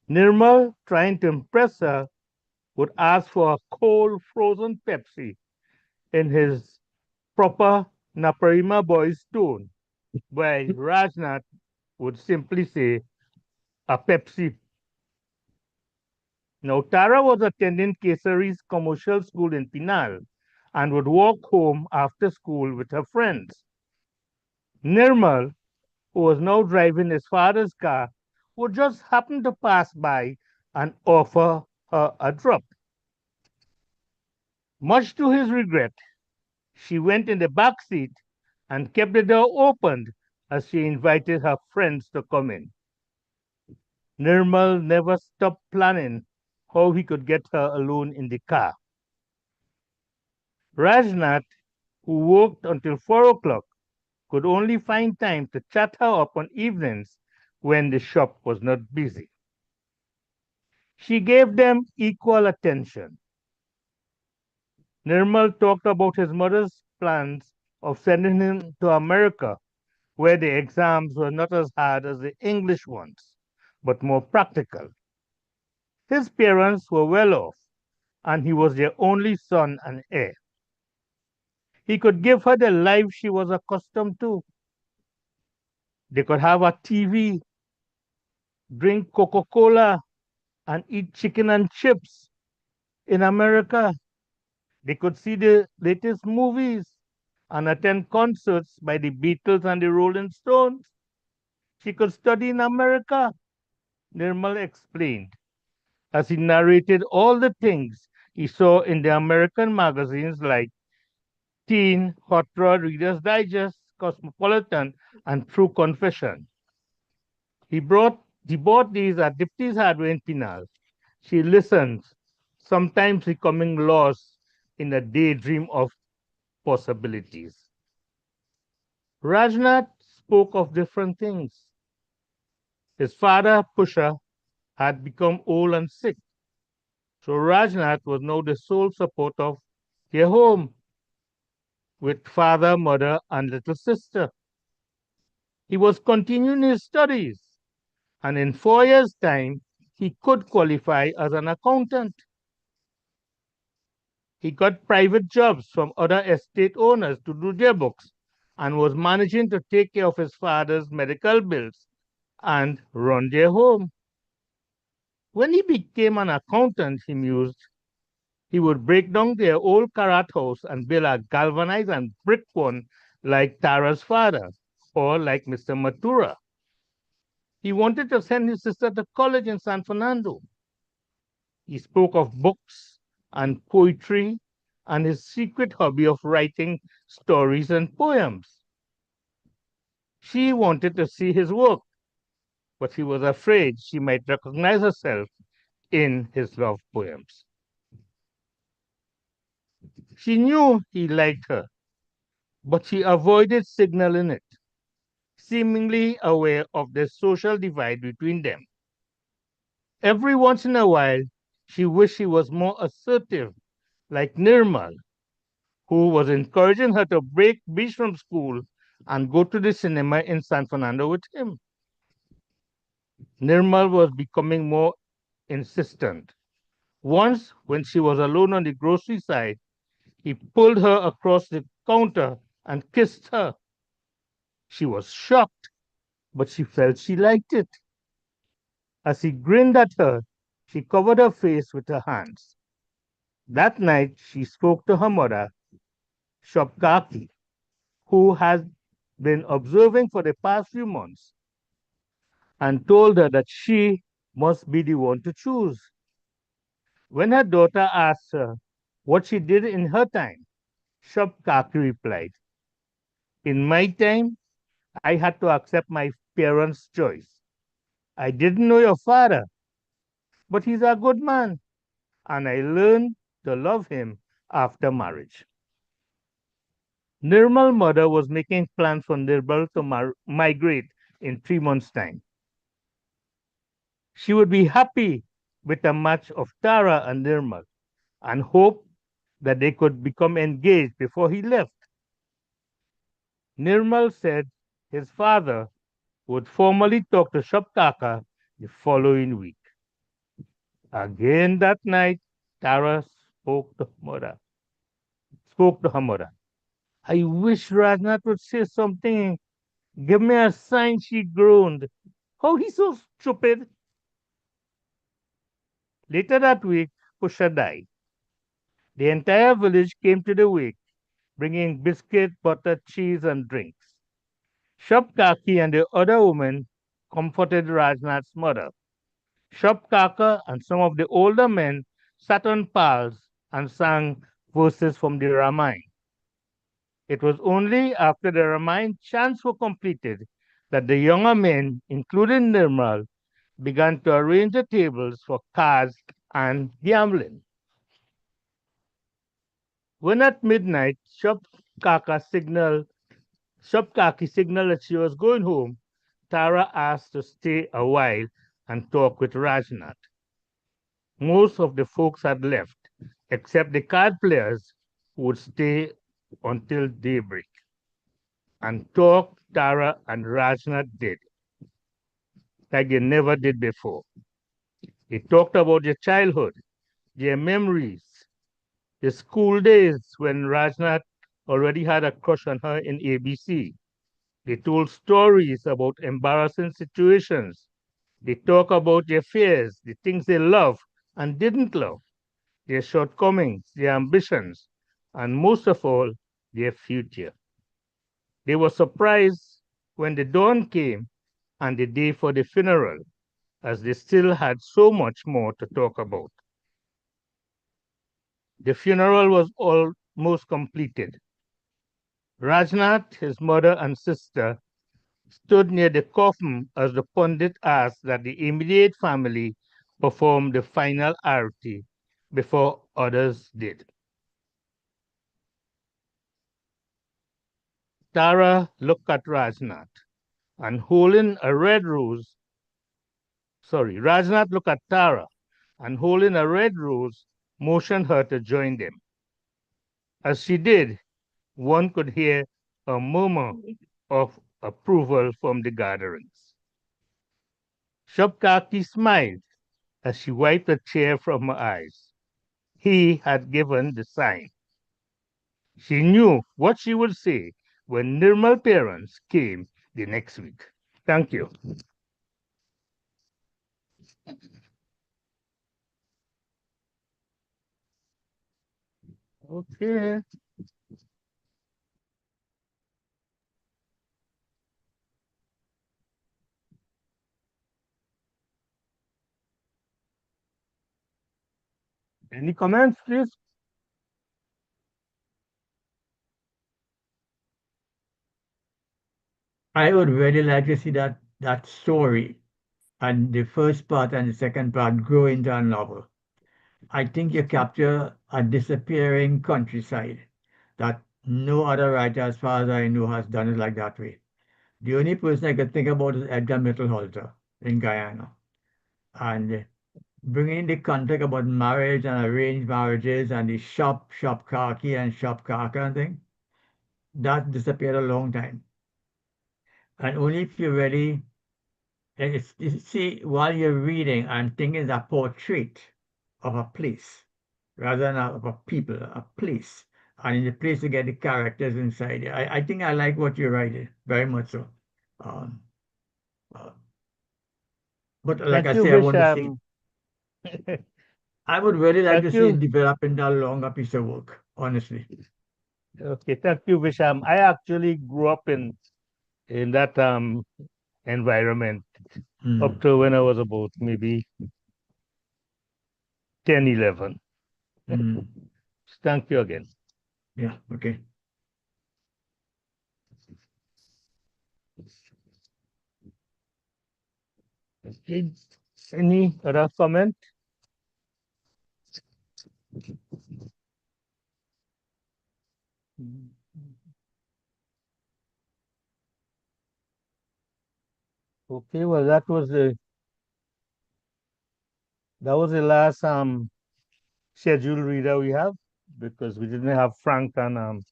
Nirmal, trying to impress her, would ask for a cold, frozen Pepsi in his proper Naparima boy's tone, while Rajnath would simply say, a Pepsi. Now, Tara was attending Kesari's commercial school in Pinal and would walk home after school with her friends. Nirmal, who was now driving his father's car, would just happen to pass by and offer her a drop. Much to his regret, she went in the back seat and kept the door opened as she invited her friends to come in. Nirmal never stopped planning how he could get her alone in the car. Rajnath, who worked until 4 o'clock, could only find time to chat her up on evenings when the shop was not busy. She gave them equal attention. Nirmal talked about his mother's plans of sending him to America, where the exams were not as hard as the English ones, but more practical. His parents were well off, and he was their only son and heir. He could give her the life she was accustomed to. They could have a TV, drink Coca Cola, and eat chicken and chips in America. They could see the latest movies and attend concerts by the Beatles and the Rolling Stones. She could study in America, Nirmal explained, as he narrated all the things he saw in the American magazines like Teen, Hot Rod, Reader's Digest, Cosmopolitan, and True Confession. He bought these at Dipty's Hardware in Pinal. She listened, sometimes becoming lost in a daydream of possibilities. Rajnath spoke of different things. His father, Pusha, had become old and sick, so Rajnath was now the sole support of their home with father, mother, and little sister. He was continuing his studies, and in 4 years' time, he could qualify as an accountant. He got private jobs from other estate owners to do their books and was managing to take care of his father's medical bills and run their home. When he became an accountant, he mused, he would break down their old Karat house and build a galvanized and brick one like Tara's father or like Mr. Matura. He wanted to send his sister to college in San Fernando. He spoke of books and poetry and his secret hobby of writing stories and poems. She wanted to see his work, but he was afraid she might recognize herself in his love poems. She knew he liked her, but she avoided signaling it, seemingly aware of the social divide between them. Every once in a while, she wished he was more assertive, like Nirmal, who was encouraging her to break beach from school and go to the cinema in San Fernando with him. Nirmal was becoming more insistent. Once, when she was alone on the grocery side, he pulled her across the counter and kissed her. She was shocked, but she felt she liked it. As he grinned at her, she covered her face with her hands. That night, she spoke to her mother, Shopkaki, who had been observing for the past few months, and told her that she must be the one to choose. When her daughter asked her what she did in her time, Shopkaki replied, in my time, I had to accept my parents' choice. I didn't know your father, but he's a good man, and I learned to love him after marriage. Nirmal's mother was making plans for Nirmal to migrate in 3 months' time. She would be happy with a match of Tara and Nirmal and hoped that they could become engaged before he left. Nirmal said his father would formally talk to Shopkaka the following week. Again that night, Tara spoke to her mother. I wish Rajnath would say something. Give me a sign, she groaned. How he's so stupid. Later that week, Pusha died. The entire village came to the wake, bringing biscuit, butter, cheese, and drinks. Shopkaki and the other women comforted Rajnath's mother. Shopkaka and some of the older men sat on pals and sang verses from the Ramayana. It was only after the Ramayana chants were completed that the younger men, including Nirmal, began to arrange the tables for cards and gambling. When at midnight Shopkaki signaled that she was going home, Tara asked to stay a while and talk with Rajnath. Most of the folks had left, except the card players who would stay until daybreak. And talk Tara and Rajnath did, like they never did before. They talked about their childhood, their memories, the school days when Rajnath already had a crush on her in ABC. They told stories about embarrassing situations. They talk about their fears, the things they love and didn't love, their shortcomings, their ambitions, and most of all, their future. They were surprised when the dawn came and the day for the funeral, as they still had so much more to talk about. The funeral was almost completed. Rajnath, his mother, and sister stood near the coffin as the Pandit asked that the immediate family perform the final arati before others did. Tara looked at Rajnath and holding a red rose, Rajnath looked at Tara and holding a red rose motioned her to join them. As she did, one could hear a murmur of approval from the gatherings. Shopkaki smiled as she wiped a tear from her eyes. He had given the sign. She knew what she would say when Nirmal parents came the next week. Thank you. Okay. Any comments, please? I would really like to see that story and the first part and the second part grow into a novel. I think you capture a disappearing countryside that no other writer, as far as I know, has done it like that way. The only person I could think about is Edgar Mittelholter in Guyana. And bringing the context about marriage and arranged marriages and the shop khaki and shop kaka and thing, that disappeared a long time. And only if you really, you see, while you're reading, I'm thinking a portrait of a place rather than of a people, a place. And in the place you get the characters inside it. I think I like what you're writing, very much so. Um, uh, but like Thank I you, say, I want to see, Visham. I would really like to Thank see it you. develop into a longer piece of work, honestly. Okay, thank you, Visham. I actually grew up in that environment up Mm, to when I was about maybe 10, 11. mm, Thank you again. yeah, okay. Okay. Any other comment? Okay, well, that was the That was the last scheduled reader we have because we didn't have Frank and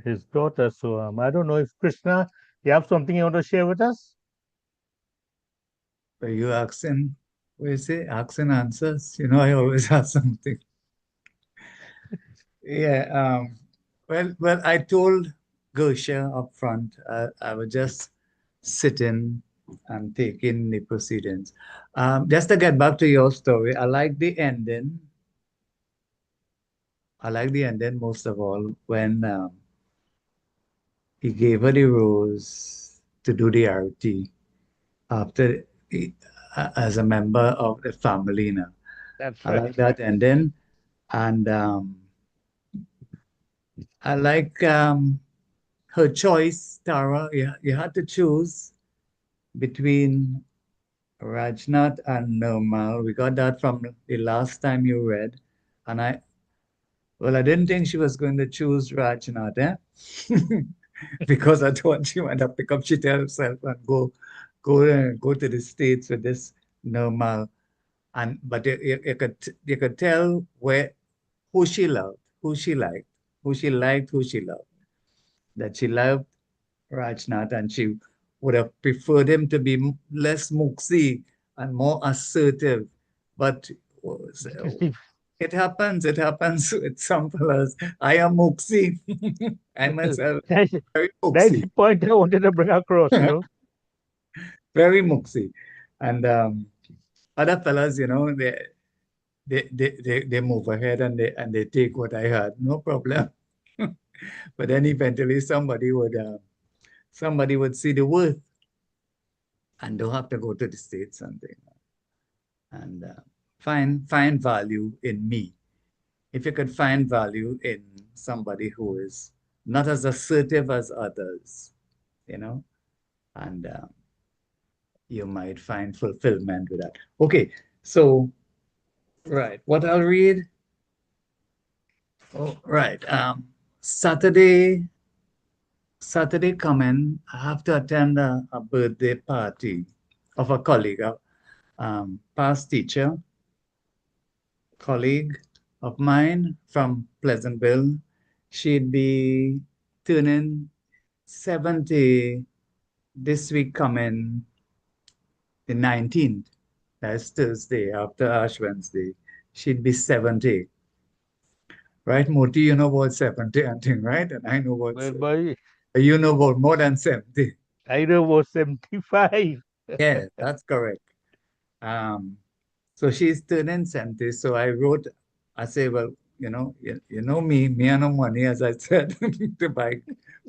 his daughter. So I don't know if Krishna, you have something you want to share with us? Are you asking, what you say, asking answers? You know, I always have something. Yeah, well, I told Gersha up front, I was just sitting and taking the proceedings. Just to get back to your story, I like the ending. I like the ending most of all when he gave her the rose to do the RT after as a member of the family now. That's I right. like that ending, and I like her choice, Tara. You had to choose between Rajnath and Nirmal. We got that from the last time you read, and I didn't think she was going to choose Rajnath, because I thought she might have pick up shit herself and go to the States with this Nirmal. And but you could tell who she loved, who she liked, who she loved. That she loved Rajnath, and she would have preferred him to be less mooksy and more assertive. But it happens with some fellas. I am mooksy. I myself That's, very that's mooksy, the point I wanted to bring across, very mooksy. And other fellas, they move ahead and they take what I had, no problem. But then eventually somebody would see the worth and don't have to go to the States and find value in me. If you could find value in somebody who is not as assertive as others, you know, and you might find fulfillment with that. Okay, so right, what I'll read. Oh, right. Saturday coming, I have to attend a birthday party of a colleague, past teacher, colleague of mine from Pleasantville. She'd be turning 70 this week coming, the 19th. That's Thursday after Ash Wednesday. She'd be 70. Right, Moti, you know about 70 and thing, right? And I know about, Well, boy, you know about more than 70. I know was 75. Yeah, that's correct. So she's turning 70. So I say, well, you know me and no money, as I said, to buy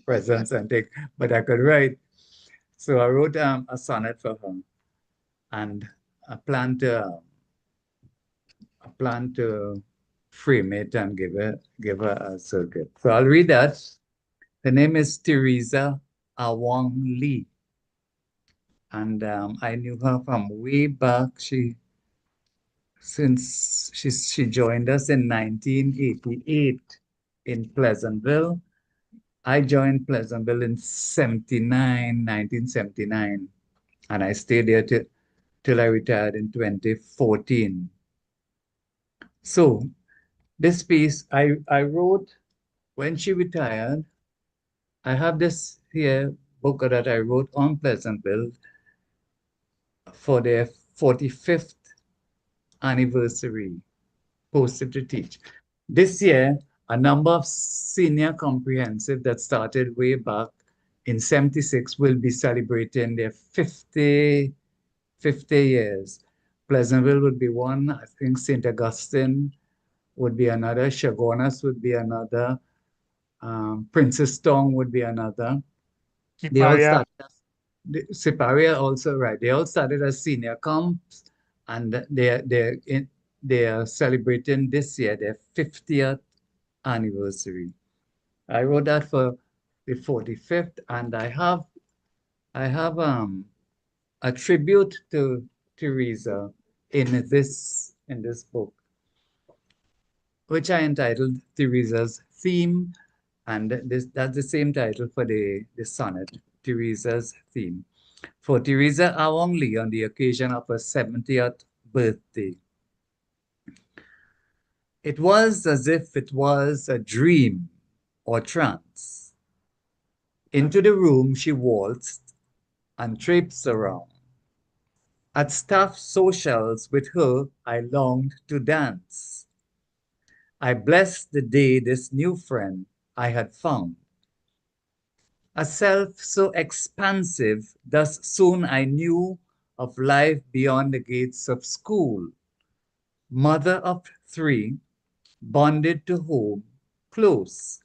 presents and take, but I could write. So I wrote a sonnet for her, and I plan to frame it and give her a circuit. So I'll read that. Her name is Teresa Awang Lee, and I knew her from way back. She joined us in 1988 in Pleasantville. I joined Pleasantville in 1979, and I stayed there till I retired in 2014. So this piece I wrote when she retired. I have this here book that I wrote on Pleasantville for their 45th anniversary, posted to teach. This year, a number of senior comprehensive that started way back in 76 will be celebrating their 50 years. Pleasantville would be one. I think St. Augustine would be another. Chagonas would be another. Princess Tong would be another. They all Kiparia. started Siparia also, right. They all started as senior comps, and they are celebrating this year their 50th anniversary. I wrote that for the 45th, and I have a tribute to Teresa in this book, which I entitled Teresa's Theme, and that's the same title for the sonnet, Teresa's Theme. For Teresa Awong Lee, on the occasion of her 70th birthday. It was as if it was a dream or trance. Into the room she waltzed and traipsed around. At staff socials with her, I longed to dance. I blessed the day this new friend I had found. A self so expansive, thus soon I knew of life beyond the gates of school. Mother of three, bonded to home, close.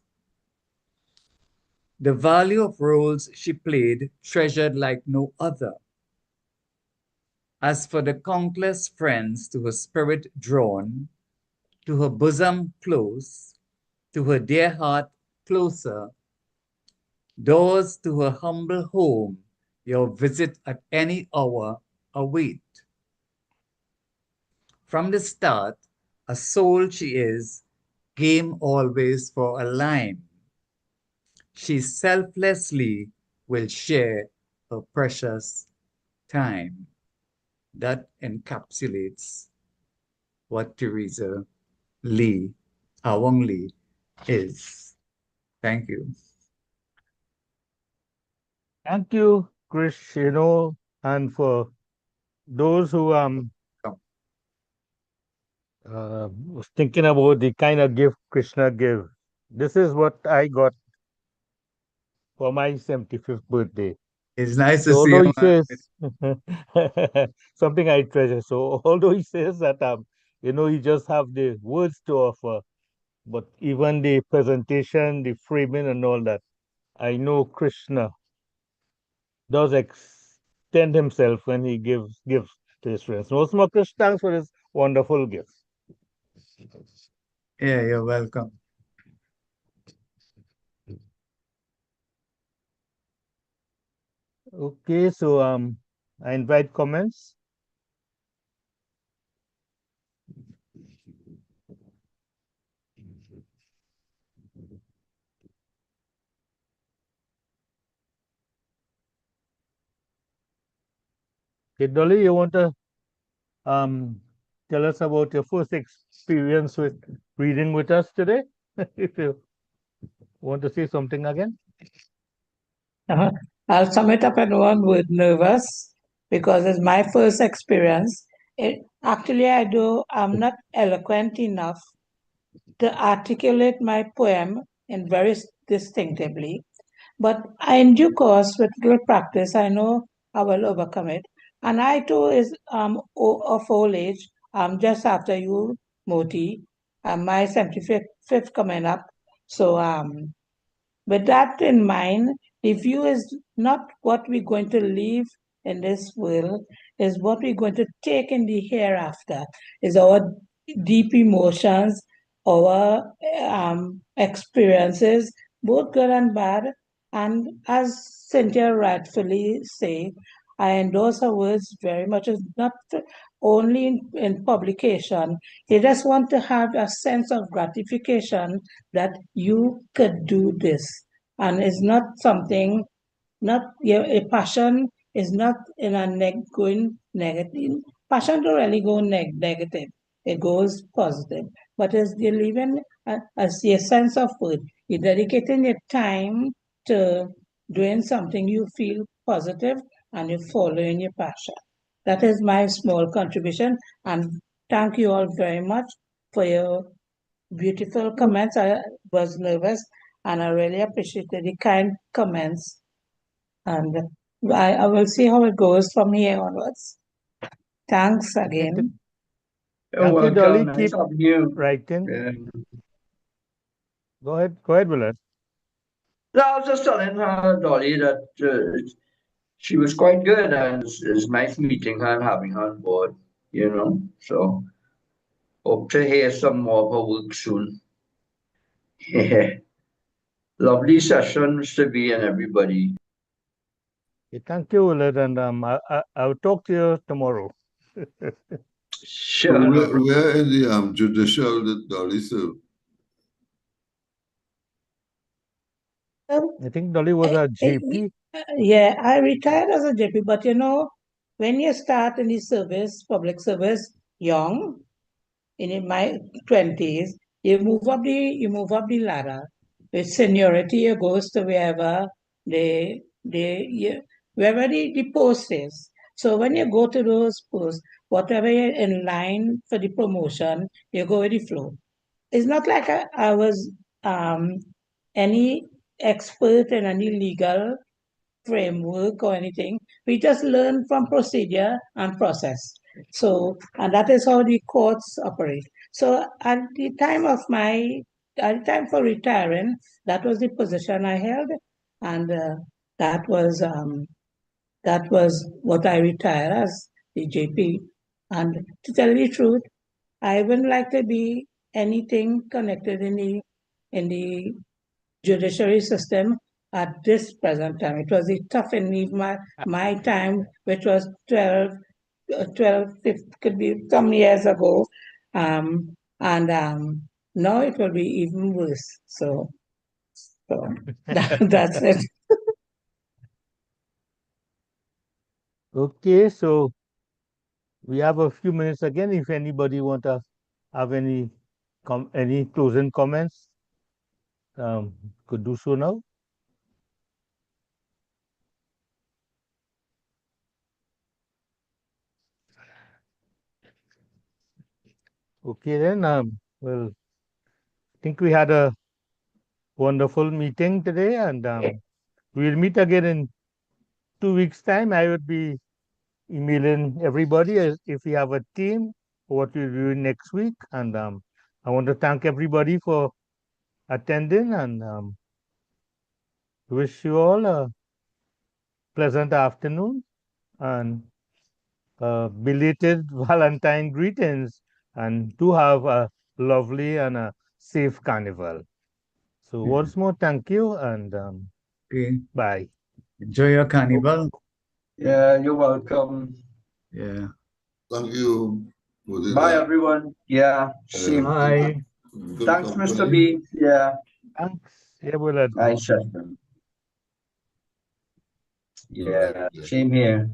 The value of roles she played, treasured like no other. As for the countless friends to her spirit drawn, to her bosom close, to her dear heart closer, doors to her humble home, your visit at any hour await. From the start, a soul she is, game always for a line. She selflessly will share her precious time. That encapsulates what Teresa Lee, Awang Lee, is. Thank you. Thank you, Chris, and for those who was thinking about the kind of gift Krishna give. This is what I got for my 75th birthday. It's nice to So see although you, he man. says something I treasure, so although he says that he just have the words to offer, but even the presentation, the framing, and all that, I know Krishna does extend himself when he gives gifts to his friends. No more Krishna, thanks for this wonderful gift. Yeah, you're welcome. Okay, so I invite comments. Okay, Dolly, you want to um tell us about your first experience with reading with us today? If you want to say something again. Uh-huh. I'll sum it up in one word: nervous, because it's my first experience. Actually, I'm not eloquent enough to articulate my poem in very distinctively. But in due course, with little practice, I know I will overcome it. And I too is of old age. Just after you, Moti. My 75th coming up. So with that in mind, the view is not what we're going to leave in this world, is what we're going to take in the hereafter, is our deep emotions, our experiences, both good and bad. And as Cynthia rightfully say, I endorse her words very much. It's not only in publication. You just want to have a sense of gratification that you could do this. And it's not something, not a passion is not in a going negative. Passion don't really go negative. It goes positive. But as you're living as your sense of worth, you're dedicating your time to doing something you feel positive and you're following your passion. That is my small contribution. And thank you all very much for your beautiful comments. I was nervous and I really appreciated the kind comments. And I will see how it goes from here onwards. Thanks again. You're Thank you, Dolly. welcome. Nice Keep having you. writing. Yeah. Go ahead, Willard. No, I was just telling her, Dolly, that she was quite good and it's nice meeting her and having her on board, So hope to hear some more of her work soon. Lovely session, Mr. B and everybody. Okay, thank you, Willard, and I'll talk to you tomorrow. Sure, So no where, where in the judicial did Dolly serve? I think Dolly was a JP. Yeah, I retired as a JP, but when you start in the service, public service, young, in my 20s, you move up the ladder. With seniority, you goes to wherever wherever the post is. So when you go to those posts, whatever you're in line for the promotion, you go with the flow. It's not like I was any expert in any legal framework or anything. We just learn from procedure and process. So, and that is how the courts operate. So, at the time for retiring, that was the position I held, and that was what I retired as the JP. And to tell you the truth, I wouldn't like to be anything connected in the judiciary system at this present time. It was tough in me, my time, which was 12, 15, could be some years ago. And now it will be even worse. So that's it. Okay, so we have a few minutes again. If anybody want to have any closing comments, could do so now. Okay, then, well, I think we had a wonderful meeting today, and we'll meet again in 2 weeks' time. I would be emailing everybody if we have a team what we'll do next week. And I want to thank everybody for attending, and wish you all a pleasant afternoon and belated Valentine greetings, and do have a lovely and a safe carnival. So once more, thank you, and Okay. bye. Enjoy your carnival. Yeah, you're welcome. Yeah. Thank you. Bye, everyone. Yeah, same. Bye. Good Thanks, Mr. company. B. Yeah, Thanks. Yeah, Willard. nice session. Yeah, same here.